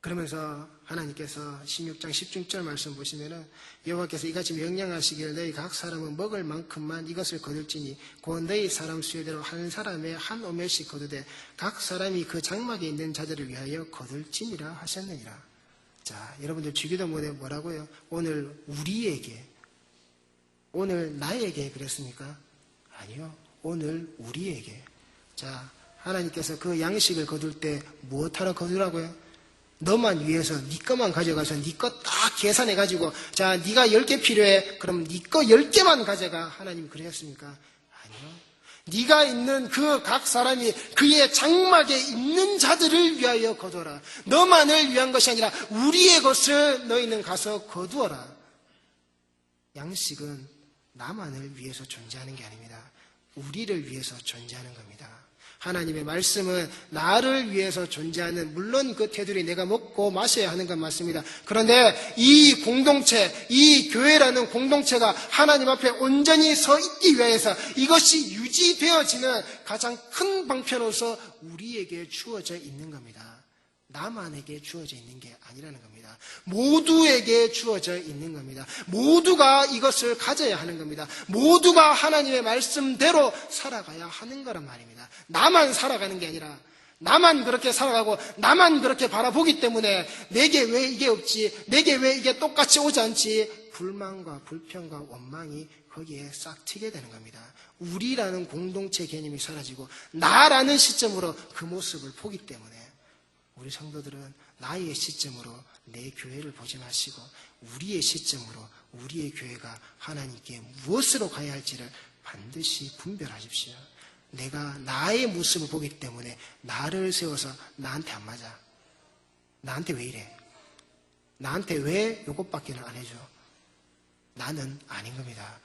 그러면서 하나님께서 16장 16절 말씀 보시면은 여호와께서 이같이 명령하시기를 너희 각 사람은 먹을 만큼만 이것을 거둘지니 곧 너희 사람 수요대로 한 사람에 한 오멜씩 거두되 각 사람이 그 장막에 있는 자들을 위하여 거둘지니라 하셨느니라. 자, 여러분들 주기도문에 뭐라고요? 오늘 우리에게, 오늘 나에게 그랬습니까? 아니요. 오늘 우리에게. 자, 하나님께서 그 양식을 거둘 때 무엇하러 거두라고요? 너만 위해서 네 것만 가져가서 네 것 딱 계산해가지고 자 네가 10개 필요해 그럼 네 거 10개만 가져가. 하나님 그러셨습니까? 아니요. 네가 있는 그 각 사람이 그의 장막에 있는 자들을 위하여 거두어라. 너만을 위한 것이 아니라 우리의 것을 너희는 가서 거두어라. 양식은 나만을 위해서 존재하는 게 아닙니다. 우리를 위해서 존재하는 겁니다. 하나님의 말씀은 나를 위해서 존재하는, 물론 그 테두리 내가 먹고 마셔야 하는 건 맞습니다. 그런데 이 공동체, 이 교회라는 공동체가 하나님 앞에 온전히 서 있기 위해서 이것이 유지되어지는 가장 큰 방편으로서 우리에게 주어져 있는 겁니다. 나만에게 주어져 있는 게 아니라는 겁니다. 모두에게 주어져 있는 겁니다. 모두가 이것을 가져야 하는 겁니다. 모두가 하나님의 말씀대로 살아가야 하는 거란 말입니다. 나만 살아가는 게 아니라 나만 그렇게 살아가고 나만 그렇게 바라보기 때문에 내게 왜 이게 없지? 내게 왜 이게 똑같이 오지 않지? 불만과 불평과 원망이 거기에 싹 튀게 되는 겁니다. 우리라는 공동체 개념이 사라지고 나라는 시점으로 그 모습을 보기 때문에 우리 성도들은 나의 시점으로 내 교회를 보지 마시고 우리의 시점으로 우리의 교회가 하나님께 무엇으로 가야 할지를 반드시 분별하십시오. 내가 나의 모습을 보기 때문에 나를 세워서 나한테 안 맞아. 나한테 왜 이래? 나한테 왜 이것밖에 안 해줘? 나는 아닌 겁니다.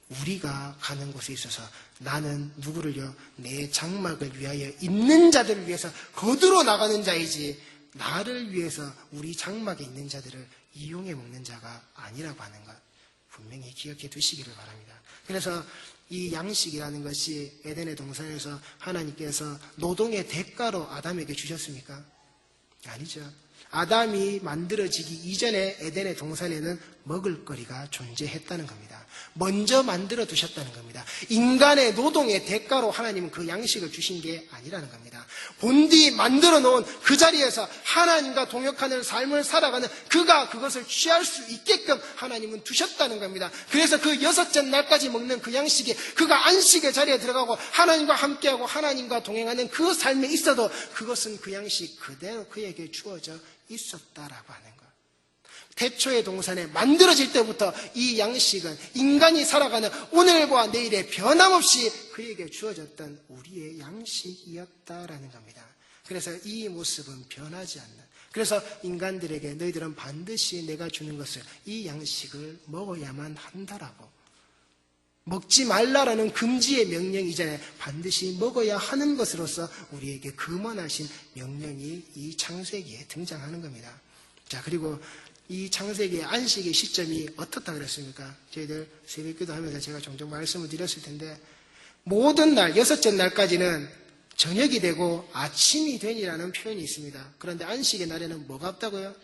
우리가 가는 곳에 있어서 나는 누구를요? 내 장막을 위하여 있는 자들을 위해서 거두러 나가는 자이지 나를 위해서 우리 장막에 있는 자들을 이용해 먹는 자가 아니라고 하는 것 분명히 기억해 두시기를 바랍니다. 그래서 이 양식이라는 것이 에덴의 동산에서 하나님께서 노동의 대가로 아담에게 주셨습니까? 아니죠. 아담이 만들어지기 이전에 에덴의 동산에는 먹을거리가 존재했다는 겁니다. 먼저 만들어 두셨다는 겁니다. 인간의 노동의 대가로 하나님은 그 양식을 주신 게 아니라는 겁니다. 본디 만들어 놓은 그 자리에서 하나님과 동역하는 삶을 살아가는 그가 그것을 취할 수 있게끔 하나님은 두셨다는 겁니다. 그래서 그 여섯째 날까지 먹는 그 양식이 그가 안식의 자리에 들어가고 하나님과 함께하고 하나님과 동행하는 그 삶에 있어도 그것은 그 양식 그대로 그에게 주어져 있었다라고 하는 것. 태초의 동산에 만들어질 때부터 이 양식은 인간이 살아가는 오늘과 내일에 변함없이 그에게 주어졌던 우리의 양식이었다라는 겁니다. 그래서 이 모습은 변하지 않는, 그래서 인간들에게 너희들은 반드시 내가 주는 것을 이 양식을 먹어야만 한다라고, 먹지 말라라는 금지의 명령 이전에 반드시 먹어야 하는 것으로서 우리에게 금원하신 명령이 이 창세기에 등장하는 겁니다. 자, 그리고 이 창세기의 안식의 시점이 어떻다 그랬습니까? 저희들 새벽기도 하면서 제가 종종 말씀을 드렸을 텐데 모든 날, 여섯째 날까지는 저녁이 되고 아침이 되니라는 표현이 있습니다. 그런데 안식의 날에는 뭐가 없다고요?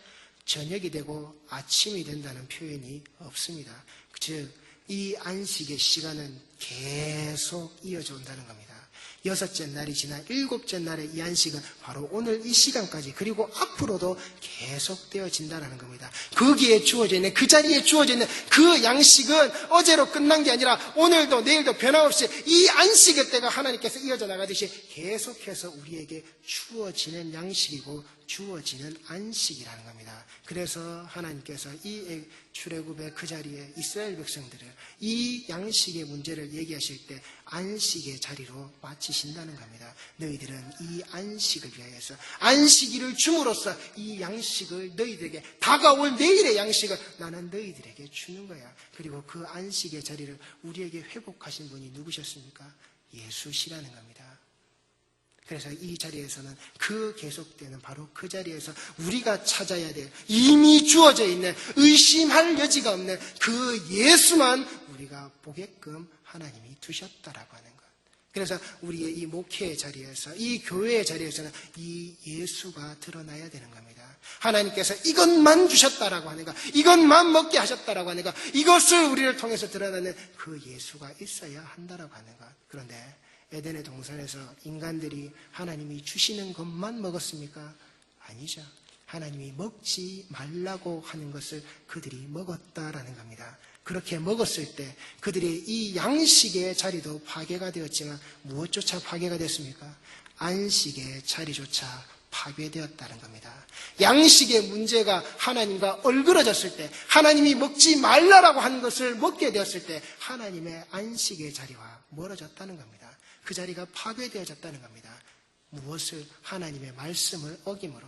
저녁이 되고 아침이 된다는 표현이 없습니다. 즉, 이 안식의 시간은 계속 이어져 온다는 겁니다. 6째 날이 지나 7째 날의 이 안식은 바로 오늘 이 시간까지 그리고 앞으로도 계속되어진다는 겁니다. 거기에 주어져 있는, 그 자리에 주어져 있는 그 양식은 어제로 끝난 게 아니라 오늘도 내일도 변함없이 이 안식의 때가 하나님께서 이어져 나가듯이 계속해서 우리에게 주어지는 양식이고 주어지는 안식이라는 겁니다. 그래서 하나님께서 이 출애굽의 그 자리에 이스라엘 백성들을 이 양식의 문제를 얘기하실 때 안식의 자리로 마치신다는 겁니다. 너희들은 이 안식을 위하여서 안식일을 줌으로써 이 양식을 너희들에게 다가올 내일의 양식을 나는 너희들에게 주는 거야. 그리고 그 안식의 자리를 우리에게 회복하신 분이 누구셨습니까? 예수시라는 겁니다. 그래서 이 자리에서는 그 계속되는 바로 그 자리에서 우리가 찾아야 될 이미 주어져 있는 의심할 여지가 없는 그 예수만 우리가 보게끔 하나님이 두셨다라고 하는 것. 그래서 우리의 이 목회의 자리에서 이 교회의 자리에서는 이 예수가 드러나야 되는 겁니다. 하나님께서 이것만 주셨다라고 하는 것, 이것만 먹게 하셨다라고 하는 것, 이것을 우리를 통해서 드러나는 그 예수가 있어야 한다라고 하는 것. 그런데 에덴의 동산에서 인간들이 하나님이 주시는 것만 먹었습니까? 아니죠. 하나님이 먹지 말라고 하는 것을 그들이 먹었다라는 겁니다. 그렇게 먹었을 때 그들의 이 양식의 자리도 파괴가 되었지만 무엇조차 파괴가 됐습니까? 안식의 자리조차 파괴되었다는 겁니다. 양식의 문제가 하나님과 얼그러졌을 때, 하나님이 먹지 말라라고 한 것을 먹게 되었을 때 하나님의 안식의 자리와 멀어졌다는 겁니다. 그 자리가 파괴되어졌다는 겁니다. 무엇을? 하나님의 말씀을 어김으로.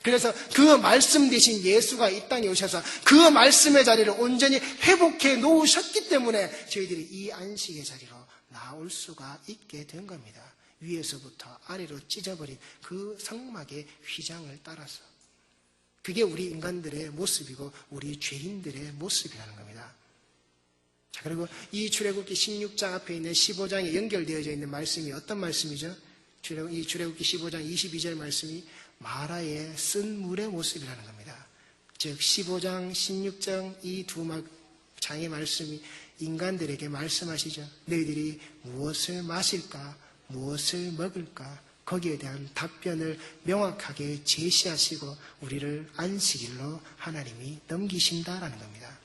그래서 그 말씀 대신 예수가 이 땅에 오셔서 그 말씀의 자리를 온전히 회복해 놓으셨기 때문에 저희들이 이 안식의 자리로 나올 수가 있게 된 겁니다. 위에서부터 아래로 찢어버린 그 성막의 휘장을 따라서. 그게 우리 인간들의 모습이고 우리 죄인들의 모습이라는 겁니다. 자, 그리고 이 출애굽기 16장 앞에 있는 15장에 연결되어져 있는 말씀이 어떤 말씀이죠? 이 출애굽기 15장 22절 말씀이 마라의 쓴 물의 모습이라는 겁니다. 즉 15장, 16장 이 두 장의 말씀이 인간들에게 말씀하시죠. 너희들이 무엇을 마실까? 무엇을 먹을까? 거기에 대한 답변을 명확하게 제시하시고 우리를 안식일로 하나님이 넘기신다라는 겁니다.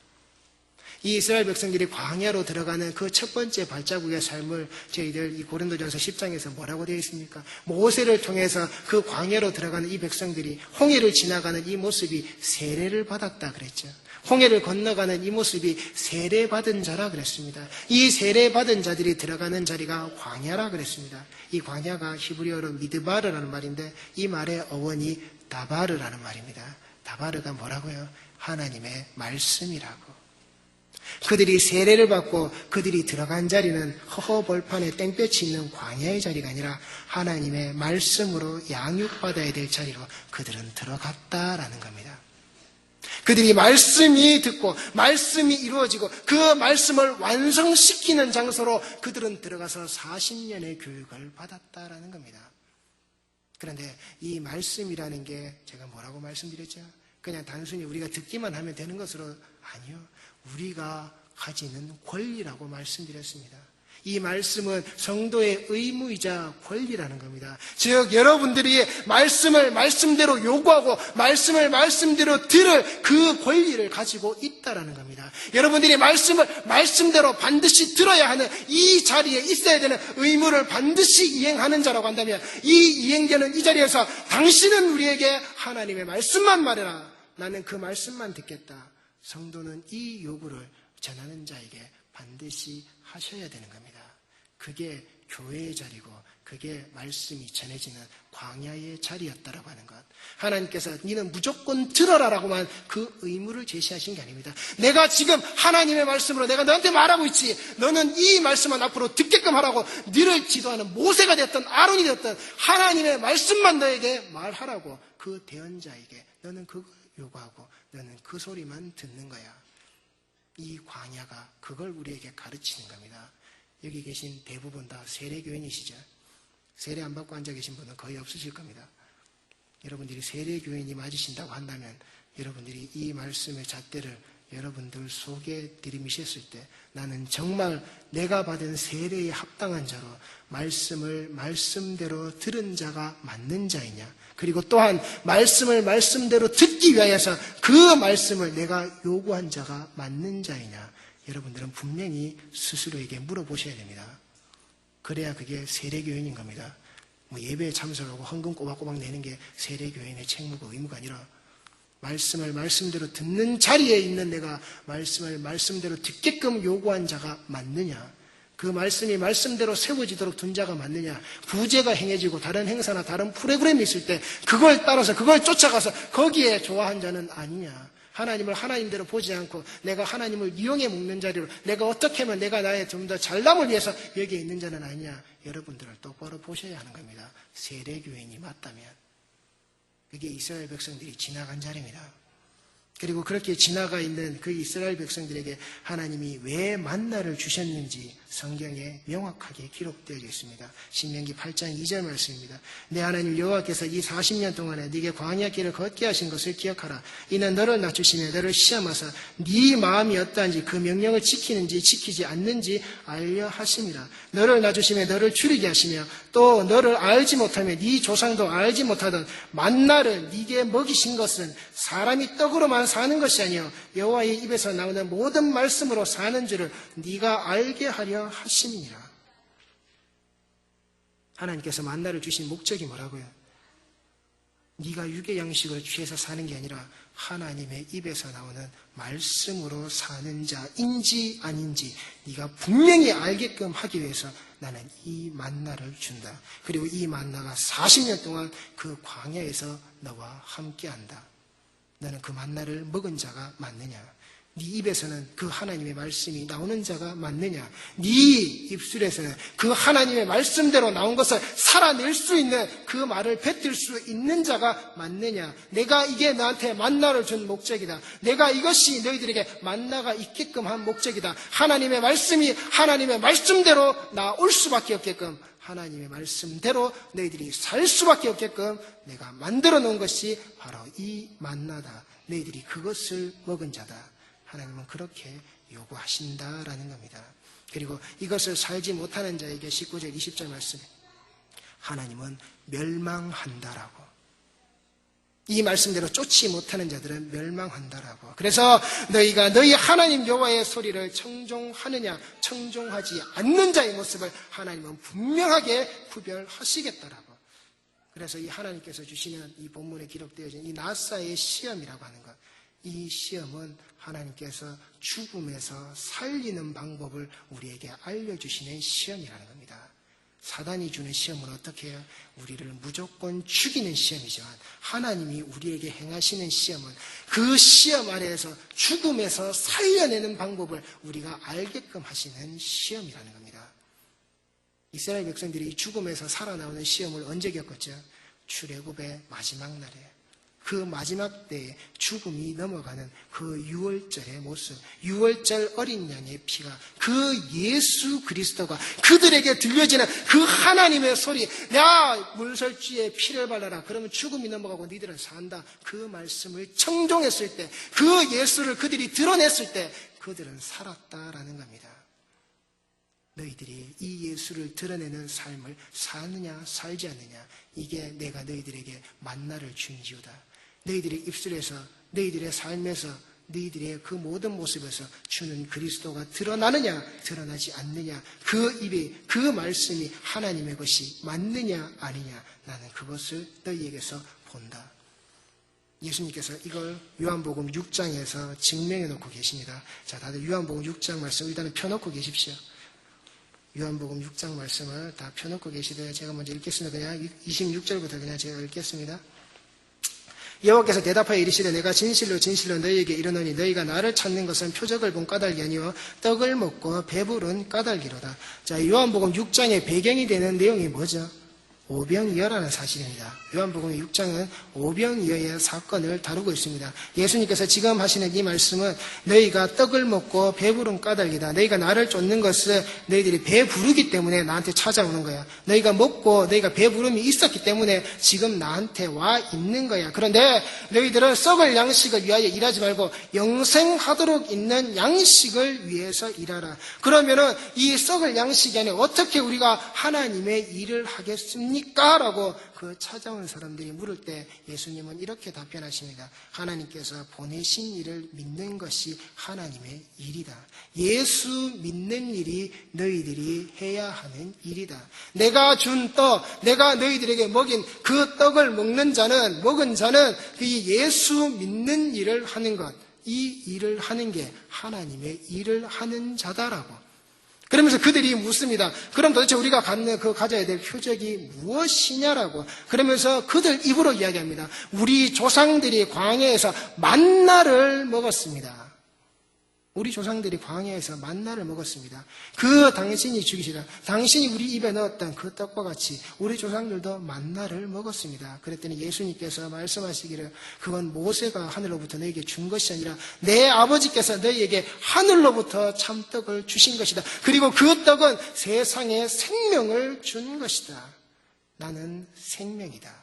이 이스라엘 백성들이 광야로 들어가는 그 첫 번째 발자국의 삶을 저희들 이 고린도전서 10장에서 뭐라고 되어 있습니까? 모세를 통해서 그 광야로 들어가는 이 백성들이 홍해를 지나가는 이 모습이 세례를 받았다 그랬죠. 홍해를 건너가는 이 모습이 세례받은 자라 그랬습니다. 이 세례받은 자들이 들어가는 자리가 광야라 그랬습니다. 이 광야가 히브리어로 미드바르라는 말인데 이 말의 어원이 다바르라는 말입니다. 다바르가 뭐라고요? 하나님의 말씀이라고. 그들이 세례를 받고 그들이 들어간 자리는 허허벌판에 땡볕이 있는 광야의 자리가 아니라 하나님의 말씀으로 양육받아야 될 자리로 그들은 들어갔다라는 겁니다. 그들이 말씀이 듣고 말씀이 이루어지고 그 말씀을 완성시키는 장소로 그들은 들어가서 40년의 교육을 받았다라는 겁니다. 그런데 이 말씀이라는 게 제가 뭐라고 말씀드렸죠? 그냥 단순히 우리가 듣기만 하면 되는 것으로 아니요. 우리가 가지는 권리라고 말씀드렸습니다. 이 말씀은 성도의 의무이자 권리라는 겁니다. 즉 여러분들이 말씀을 말씀대로 요구하고 말씀을 말씀대로 들을 그 권리를 가지고 있다라는 겁니다. 여러분들이 말씀을 말씀대로 반드시 들어야 하는 이 자리에 있어야 되는 의무를 반드시 이행하는 자라고 한다면 이 이행되는 이 자리에서 당신은 우리에게 하나님의 말씀만 말해라. 나는 그 말씀만 듣겠다. 성도는 이 요구를 전하는 자에게 반드시 하셔야 되는 겁니다. 그게 교회의 자리고 그게 말씀이 전해지는 광야의 자리였다라고 하는 것. 하나님께서 너는 무조건 들어라라고만 그 의무를 제시하신 게 아닙니다. 내가 지금 하나님의 말씀으로 내가 너한테 말하고 있지. 너는 이 말씀만 앞으로 듣게끔 하라고 너를 지도하는 모세가 되었든 아론이 되었든 하나님의 말씀만 너에게 말하라고 그 대언자에게 너는 그걸 요구하고 너는 그 소리만 듣는 거야. 이 광야가 그걸 우리에게 가르치는 겁니다. 여기 계신 대부분 다 세례교인이시죠. 세례 안 받고 앉아 계신 분은 거의 없으실 겁니다. 여러분들이 세례교인이 맞으신다고 한다면 여러분들이 이 말씀의 잣대를 여러분들 속에 들이미셨을 때 나는 정말 내가 받은 세례에 합당한 자로 말씀을 말씀대로 들은 자가 맞는 자이냐, 그리고 또한 말씀을 말씀대로 듣기 위하여서 그 말씀을 내가 요구한 자가 맞는 자이냐, 여러분들은 분명히 스스로에게 물어보셔야 됩니다. 그래야 그게 세례교인인 겁니다. 예배에 참석하고 헌금 꼬박꼬박 내는 게 세례교인의 책무고 의무가 아니라 말씀을 말씀대로 듣는 자리에 있는 내가 말씀을 말씀대로 듣게끔 요구한 자가 맞느냐, 그 말씀이 말씀대로 세워지도록 둔 자가 맞느냐, 부제가 행해지고 다른 행사나 다른 프로그램이 있을 때 그걸 따라서 그걸 쫓아가서 거기에 좋아한 자는 아니냐, 하나님을 하나님대로 보지 않고 내가 하나님을 이용해 먹는 자리로 내가 어떻게 하면 내가 나의 좀 더 잘남을 위해서 여기에 있는 자는 아니냐, 여러분들을 똑바로 보셔야 하는 겁니다. 세례교인이 맞다면 그게 이스라엘 백성들이 지나간 자리입니다. 그리고 그렇게 지나가 있는 그 이스라엘 백성들에게 하나님이 왜 만나를 주셨는지 성경에 명확하게 기록되어 있습니다. 신명기 8장 2절 말씀입니다. 내 하나님 여호와께서 이 40년 동안에 네게 광야 길을 걷게 하신 것을 기억하라. 이는 너를 낮추시며 너를 시험하사 네 마음이 어떠한지 그 명령을 지키는지 지키지 않는지 알려 하심이라. 너를 낮추시며 너를 줄이게 하시며 또 너를 알지 못하며 네 조상도 알지 못하던 만나를 네게 먹이신 것은 사람이 떡으로만 사는 것이 아니요 여호와의 입에서 나오는 모든 말씀으로 사는 줄을 네가 알게 하려 하심이니라. 하나님께서 만나를 주신 목적이 뭐라고요? 네가 육의 양식을 취해서 사는 게 아니라 하나님의 입에서 나오는 말씀으로 사는 자인지 아닌지 네가 분명히 알게끔 하기 위해서 나는 이 만나를 준다. 그리고 이 만나가 40년 동안 그 광야에서 너와 함께한다. 너는 그 만나를 먹은 자가 맞느냐? 네 입에서는 그 하나님의 말씀이 나오는 자가 맞느냐? 네 입술에서는 그 하나님의 말씀대로 나온 것을 살아낼 수 있는 그 말을 뱉을 수 있는 자가 맞느냐? 내가 이게 너한테 만나를 준 목적이다. 내가 이것이 너희들에게 만나가 있게끔 한 목적이다. 하나님의 말씀이 하나님의 말씀대로 나올 수밖에 없게끔, 하나님의 말씀대로 너희들이 살 수밖에 없게끔 내가 만들어 놓은 것이 바로 이 만나다. 너희들이 그것을 먹은 자다. 하나님은 그렇게 요구하신다라는 겁니다. 그리고 이것을 살지 못하는 자에게 19절 20절 말씀, 하나님은 멸망한다라고. 이 말씀대로 쫓지 못하는 자들은 멸망한다라고. 그래서 너희가 너희 하나님 여호와의 소리를 청종하느냐 청종하지 않는 자의 모습을 하나님은 분명하게 구별하시겠다라고. 그래서 이 하나님께서 주시는 이 본문에 기록되어진 이 나사의 시험이라고 하는 것, 이 시험은 하나님께서 죽음에서 살리는 방법을 우리에게 알려주시는 시험이라는 겁니다. 사단이 주는 시험은 어떻게 해요? 우리를 무조건 죽이는 시험이지만 하나님이 우리에게 행하시는 시험은 그 시험 아래에서 죽음에서 살려내는 방법을 우리가 알게끔 하시는 시험이라는 겁니다. 이스라엘 백성들이 죽음에서 살아나오는 시험을 언제 겪었죠? 출애굽의 마지막 날에. 그 마지막 때에 죽음이 넘어가는 그 유월절의 모습, 유월절 어린 양의 피가, 그 예수 그리스도가 그들에게 들려지는 그 하나님의 소리, 야 물설주에 피를 발라라, 그러면 죽음이 넘어가고 니들은 산다. 그 말씀을 청종했을 때, 그 예수를 그들이 드러냈을 때 그들은 살았다라는 겁니다. 너희들이 이 예수를 드러내는 삶을 사느냐 살지 않느냐, 이게 내가 너희들에게 만나를 준 이유다. 너희들의 입술에서, 너희들의 삶에서, 너희들의 그 모든 모습에서 주는 그리스도가 드러나느냐 드러나지 않느냐, 그 입에 그 말씀이 하나님의 것이 맞느냐 아니냐, 나는 그것을 너희에게서 본다. 예수님께서 이걸 요한복음 6장에서 증명해 놓고 계십니다. 자, 다들 요한복음 6장 말씀 일단은 펴놓고 계십시오. 요한복음 6장 말씀을 다 펴놓고 계시되 제가 먼저 읽겠습니다. 그냥 26절부터 그냥 제가 읽겠습니다. 여호와께서 대답하여 이르시되 내가 진실로 진실로 너희에게 이르노니 너희가 나를 찾는 것은 표적을 본 까닭이 아니요 떡을 먹고 배부른 까닭이로다. 자, 요한복음 6장의 배경이 되는 내용이 뭐죠? 오병이어라는 사실입니다. 요한복음 6장은 오병이어의 사건을 다루고 있습니다. 예수님께서 지금 하시는 이 말씀은 너희가 떡을 먹고 배부른 까닭이다. 너희가 나를 쫓는 것은 너희들이 배부르기 때문에 나한테 찾아오는 거야. 너희가 먹고 너희가 배부름이 있었기 때문에 지금 나한테 와 있는 거야. 그런데 너희들은 썩을 양식을 위하여 일하지 말고 영생하도록 있는 양식을 위해서 일하라. 그러면은 이 썩을 양식이 아니라 어떻게 우리가 하나님의 일을 하겠습니까? 라고 그 찾아온 사람들이 물을 때 예수님은 이렇게 답변하십니다. 하나님께서 보내신 일을 믿는 것이 하나님의 일이다. 예수 믿는 일이 너희들이 해야 하는 일이다. 내가 준 떡, 내가 너희들에게 먹인 그 떡을 먹은 자는 이 예수 믿는 일을 하는 것, 이 일을 하는 게 하나님의 일을 하는 자다라고. 그러면서 그들이 묻습니다. 그럼 도대체 우리가 가져야 될 표적이 무엇이냐라고. 그러면서 그들 입으로 이야기합니다. 우리 조상들이 광야에서 만나를 먹었습니다. 우리 조상들이 광야에서 만나를 먹었습니다. 그 당신이 죽이시라. 당신이 우리 입에 넣었던 그 떡과 같이 우리 조상들도 만나를 먹었습니다. 그랬더니 예수님께서 말씀하시기를 그건 모세가 하늘로부터 너에게 준 것이 아니라 내 아버지께서 너희에게 하늘로부터 참떡을 주신 것이다. 그리고 그 떡은 세상에 생명을 준 것이다. 나는 생명이다.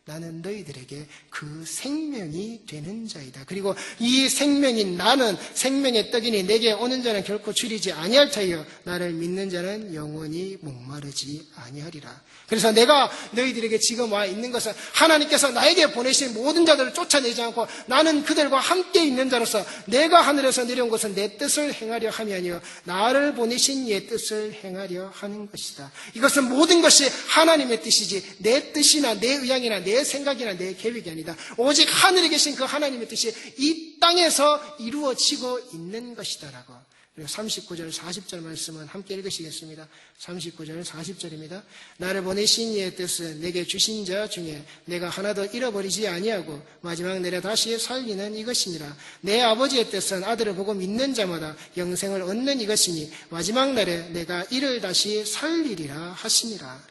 나는 너희들에게 그 생명이 되는 자이다. 그리고 이 생명인 나는 생명의 떡이니 내게 오는 자는 결코 줄이지 아니할 터이요 나를 믿는 자는 영원히 목마르지 아니하리라. 그래서 내가 너희들에게 지금 와 있는 것은 하나님께서 나에게 보내신 모든 자들을 쫓아내지 않고 나는 그들과 함께 있는 자로서 내가 하늘에서 내려온 것은 내 뜻을 행하려 함이 아니요 나를 보내신 이의 뜻을 행하려 하는 것이다. 이것은 모든 것이 하나님의 뜻이지 내 뜻이나 내 의향이나 내 생각이나 내 계획이 아니다. 오직 하늘에 계신 그 하나님의 뜻이 이 땅에서 이루어지고 있는 것이다라고. 그리고 39절 40절 말씀은 함께 읽으시겠습니다. 39절 40절입니다. 나를 보내신 이의 뜻은 내게 주신 자 중에 내가 하나도 잃어버리지 아니하고 마지막 날에 다시 살리는 이것이니라. 내 아버지의 뜻은 아들을 보고 믿는 자마다 영생을 얻는 이것이니 마지막 날에 내가 이를 다시 살리리라 하시니라.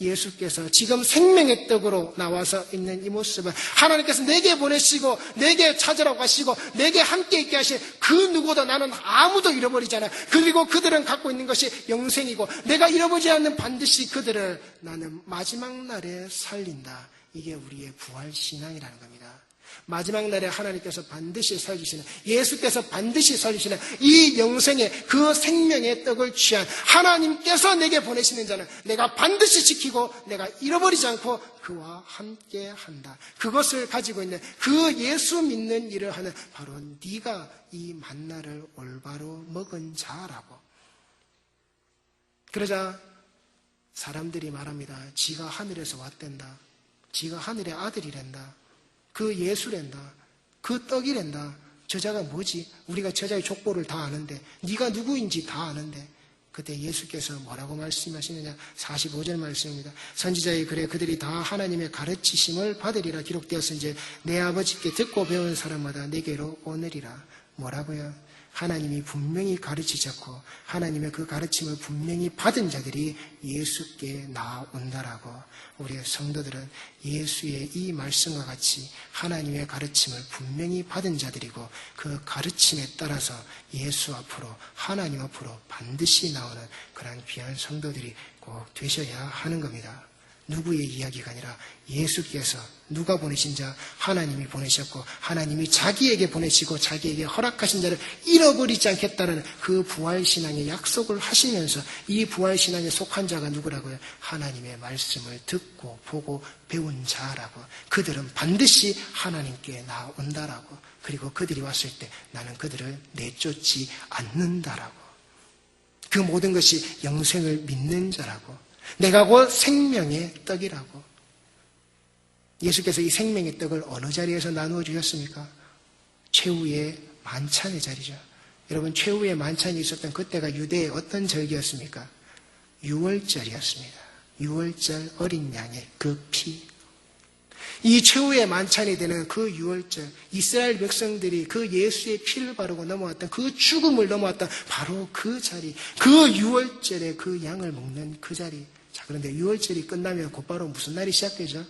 예수께서 지금 생명의 떡으로 나와서 있는 이 모습은 하나님께서 내게 보내시고 내게 찾으라고 하시고 내게 함께 있게 하신 그 누구도 나는 아무도 잃어버리지 않아. 그리고 그들은 갖고 있는 것이 영생이고 내가 잃어버리지 않는 반드시 그들을 나는 마지막 날에 살린다. 이게 우리의 부활신앙이라는 겁니다. 마지막 날에 하나님께서 반드시 살리시는, 예수께서 반드시 살리시는 이 영생의 그 생명의 떡을 취한 하나님께서 내게 보내시는 자는 내가 반드시 지키고 내가 잃어버리지 않고 그와 함께 한다. 그것을 가지고 있는 그 예수 믿는 일을 하는 바로 네가 이 만나를 올바로 먹은 자라고. 그러자 사람들이 말합니다. 지가 하늘에서 왔댄다. 지가 하늘의 아들이란다. 그 예수란다. 그 떡이란다. 저자가 뭐지? 우리가 저자의 족보를 다 아는데, 네가 누구인지 다 아는데. 그때 예수께서 뭐라고 말씀하시느냐? 45절 말씀입니다. 선지자의 글에 그들이 다 하나님의 가르치심을 받으리라 기록되었은지 내 아버지께 듣고 배운 사람마다 내게로 오느리라. 뭐라고요? 하나님이 분명히 가르치셨고 하나님의 그 가르침을 분명히 받은 자들이 예수께 나온다라고. 우리의 성도들은 예수의 이 말씀과 같이 하나님의 가르침을 분명히 받은 자들이고 그 가르침에 따라서 예수 앞으로 하나님 앞으로 반드시 나오는 그런 귀한 성도들이 꼭 되셔야 하는 겁니다. 누구의 이야기가 아니라 예수께서 누가 보내신 자? 하나님이 보내셨고 하나님이 자기에게 보내시고 자기에게 허락하신 자를 잃어버리지 않겠다는 그 부활신앙의 약속을 하시면서 이 부활신앙에 속한 자가 누구라고요? 하나님의 말씀을 듣고 보고 배운 자라고. 그들은 반드시 하나님께 나온다라고. 그리고 그들이 왔을 때 나는 그들을 내쫓지 않는다라고. 그 모든 것이 영생을 믿는 자라고. 내가 곧 생명의 떡이라고. 예수께서 이 생명의 떡을 어느 자리에서 나누어 주셨습니까? 최후의 만찬의 자리죠. 여러분, 최후의 만찬이 있었던 그때가 유대의 어떤 절기였습니까? 유월절이었습니다. 유월절 어린 양의 그 피. 이 최후의 만찬이 되는 그 유월절, 이스라엘 백성들이 그 예수의 피를 바르고 넘어왔던 그 죽음을 넘어왔던 바로 그 자리, 그 유월절에 그 양을 먹는 그 자리, 자, 그런데 유월절이 끝나면 곧바로 무슨 날이 시작되죠?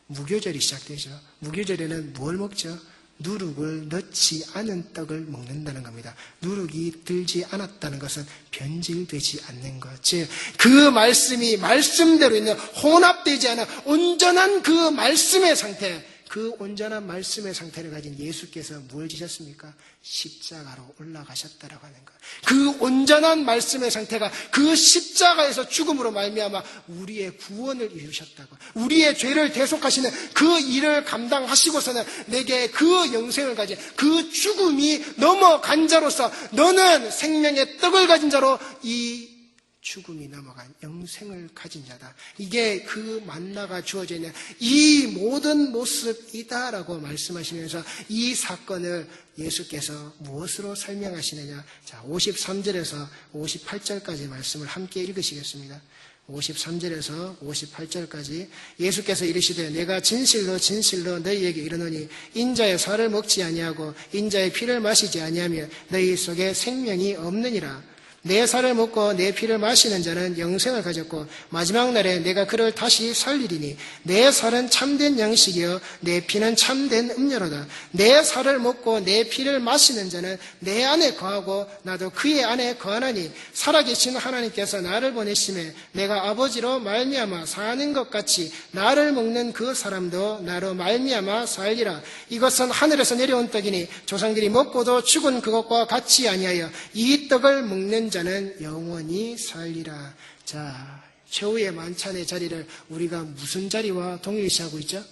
무교절이 시작되죠. 무교절에는 뭘 먹죠? 누룩을 넣지 않은 떡을 먹는다는 겁니다. 누룩이 들지 않았다는 것은 변질되지 않는 것. 즉, 그 말씀이 말씀대로 있는 혼합되지 않은 온전한 그 말씀의 상태, 그 온전한 말씀의 상태를 가진 예수께서 뭘 지셨습니까? 십자가로 올라가셨다라고 하는 것. 그 온전한 말씀의 상태가 그 십자가에서 죽음으로 말미암아 우리의 구원을 이루셨다고. 우리의 죄를 대속하시는 그 일을 감당하시고서는 내게 그 영생을 가진 그 죽음이 넘어간 자로서 너는 생명의 떡을 가진 자로 이 죽음이 넘어간 영생을 가진 자다. 이게 그 만나가 주어져 있는 이 모든 모습이다라고 말씀하시면서 이 사건을 예수께서 무엇으로 설명하시느냐. 자, 53절에서 58절까지 말씀을 함께 읽으시겠습니다. 53절에서 58절까지 예수께서 이르시되 내가 진실로 진실로 너희에게 이르노니 인자의 살을 먹지 아니하고 인자의 피를 마시지 아니하며 너희 속에 생명이 없느니라. 내 살을 먹고 내 피를 마시는 자는 영생을 가졌고 마지막 날에 내가 그를 다시 살리리니 내 살은 참된 양식이요 내 피는 참된 음료로다. 내 살을 먹고 내 피를 마시는 자는 내 안에 거하고 나도 그의 안에 거하나니 살아계신 하나님께서 나를 보내심에 내가 아버지로 말미암아 사는 것 같이 나를 먹는 그 사람도 나로 말미암아 살리라. 이것은 하늘에서 내려온 떡이니 조상들이 먹고도 죽은 그것과 같이 아니하여 이 떡을 먹는 자는 영원히 살리라. 자, 최후의 만찬의 자리를 우리가 무슨 자리와 동일시하고 있죠?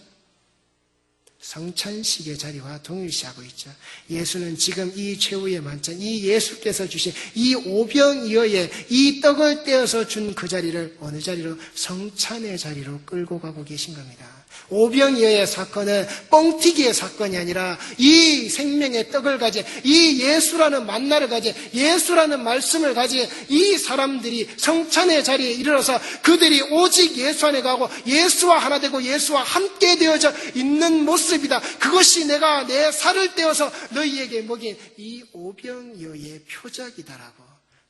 성찬식의 자리와 동일시하고 있죠. 예수는 지금 이 최후의 만찬, 이 예수께서 주신 이 오병이어의 이 떡을 떼어서 준 그 자리를 어느 자리로? 성찬의 자리로 끌고 가고 계신 겁니다. 오병이어의 사건은 뻥튀기의 사건이 아니라 이 생명의 떡을 가진 이 예수라는 만나를 가진 예수라는 말씀을 가진 이 사람들이 성찬의 자리에 이르러서 그들이 오직 예수 안에 가고 예수와 하나 되고 예수와 함께 되어져 있는 모습이다. 그것이 내가 내 살을 떼어서 너희에게 먹인 이 오병이어의 표적이다라고.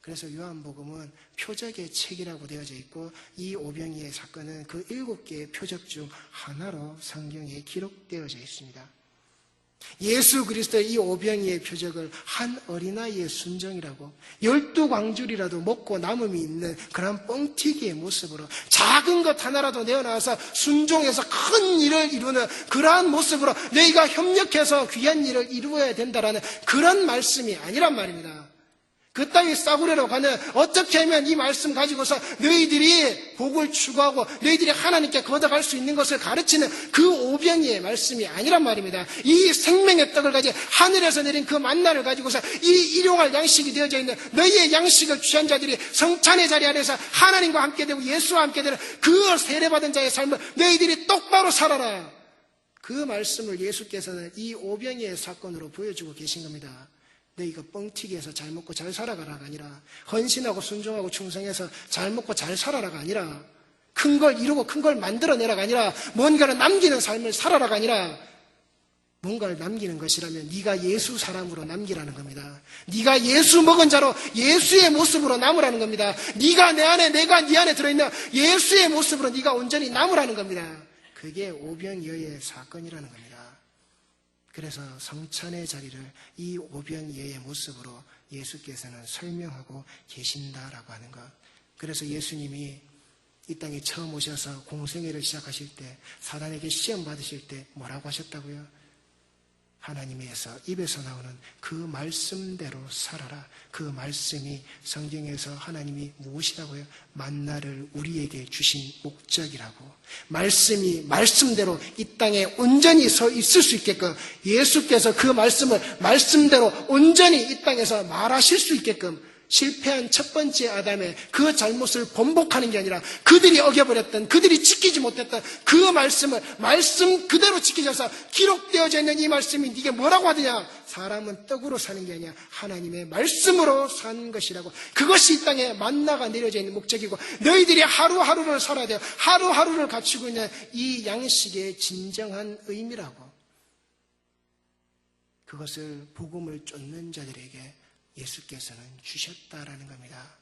그래서 요한복음은 표적의 책이라고 되어져 있고 이 오병이의 사건은 그 7개의 표적 중 하나로 성경에 기록되어져 있습니다. 예수 그리스도의 이 오병이의 표적을 한 어린아이의 순종이라고 12광줄이라도 먹고 남음이 있는 그런 뻥튀기의 모습으로 작은 것 하나라도 내어놔서 순종해서 큰 일을 이루는 그러한 모습으로 너희가 협력해서 귀한 일을 이루어야 된다라는 그런 말씀이 아니란 말입니다. 그 땅에 싸구려로 가는 어떻게 하면 이 말씀 가지고서 너희들이 복을 추구하고 너희들이 하나님께 거둬갈 수 있는 것을 가르치는 그 오병이의 말씀이 아니란 말입니다. 이 생명의 떡을 가진 하늘에서 내린 그 만나를 가지고서 이 일용할 양식이 되어져 있는 너희의 양식을 취한 자들이 성찬의 자리 안에서 하나님과 함께 되고 예수와 함께 되는 그 세례받은 자의 삶을 너희들이 똑바로 살아라. 그 말씀을 예수께서는 이 오병이의 사건으로 보여주고 계신 겁니다. 너희가 뻥튀기해서 잘 먹고 잘 살아가라가 아니라 헌신하고 순종하고 충성해서 잘 먹고 잘 살아라가 아니라 큰 걸 이루고 큰 걸 만들어내라가 아니라 뭔가를 남기는 삶을 살아라가 아니라 뭔가를 남기는 것이라면 네가 예수 사람으로 남기라는 겁니다. 네가 예수 먹은 자로 예수의 모습으로 남으라는 겁니다. 네가 내 안에 내가 네 안에 들어있는 예수의 모습으로 네가 온전히 남으라는 겁니다. 그게 오병이어의 사건이라는 겁니다. 그래서 성찬의 자리를 이 오병이어의 모습으로 예수께서는 설명하고 계신다라고 하는 것. 그래서 예수님이 이 땅에 처음 오셔서 공생애를 시작하실 때 사단에게 시험 받으실 때 뭐라고 하셨다고요? 하나님에서 입에서 나오는 그 말씀대로 살아라. 그 말씀이 성경에서 하나님이 무엇이라고요? 만나를 우리에게 주신 목적이라고. 말씀이 말씀대로 이 땅에 온전히 서 있을 수 있게끔 예수께서 그 말씀을 말씀대로 온전히 이 땅에서 말하실 수 있게끔 실패한 첫 번째 아담의 그 잘못을 번복하는 게 아니라 그들이 어겨버렸던 그들이 지키지 못했던 그 말씀을 말씀 그대로 지키셔서 기록되어져 있는 이 말씀이 네게 뭐라고 하느냐? 사람은 떡으로 사는 게 아니라 하나님의 말씀으로 사는 것이라고. 그것이 이 땅에 만나가 내려져 있는 목적이고 너희들이 하루하루를 살아야 돼요. 하루하루를 갖추고 있는 이 양식의 진정한 의미라고. 그것을 복음을 쫓는 자들에게 예수께서는 주셨다라는 겁니다.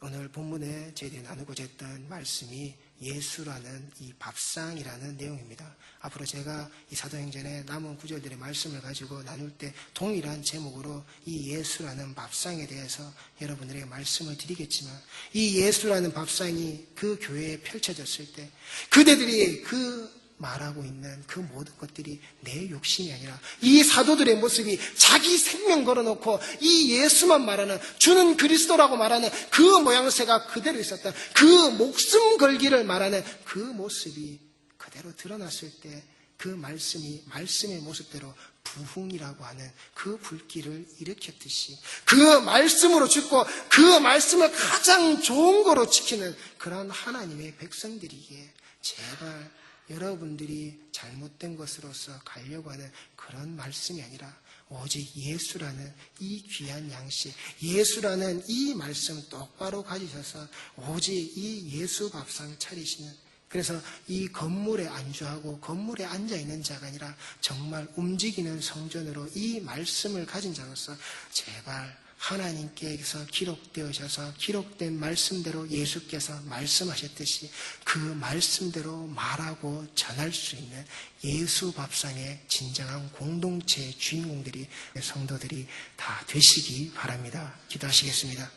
오늘 본문에 저희들이 나누고자 했던 말씀이 예수라는 이 밥상이라는 내용입니다. 앞으로 제가 이 사도행전의 남은 구절들의 말씀을 가지고 나눌 때 동일한 제목으로 이 예수라는 밥상에 대해서 여러분들에게 말씀을 드리겠지만, 이 예수라는 밥상이 그 교회에 펼쳐졌을 때 그대들이 그 말하고 있는 그 모든 것들이 내 욕심이 아니라 이 사도들의 모습이 자기 생명 걸어놓고 이 예수만 말하는, 주는 그리스도라고 말하는 그 모양새가 그대로 있었던, 그 목숨 걸기를 말하는 그 모습이 그대로 드러났을 때 그 말씀이 말씀의 모습대로 부흥이라고 하는 그 불길을 일으켰듯이, 그 말씀으로 죽고 그 말씀을 가장 좋은 거로 지키는 그런 하나님의 백성들이기에 제발 여러분들이 잘못된 것으로서 가려고 하는 그런 말씀이 아니라 오직 예수라는 이 귀한 양식, 예수라는 이 말씀 똑바로 가지셔서 오직 이 예수 밥상 차리시는, 그래서 이 건물에 안주하고 건물에 앉아있는 자가 아니라 정말 움직이는 성전으로 이 말씀을 가진 자로서 제발 하나님께서 기록되어셔서 기록된 말씀대로 예수께서 말씀하셨듯이 그 말씀대로 말하고 전할 수 있는 예수 밥상의 진정한 공동체의 주인공들이, 성도들이 다 되시기 바랍니다. 기도하시겠습니다.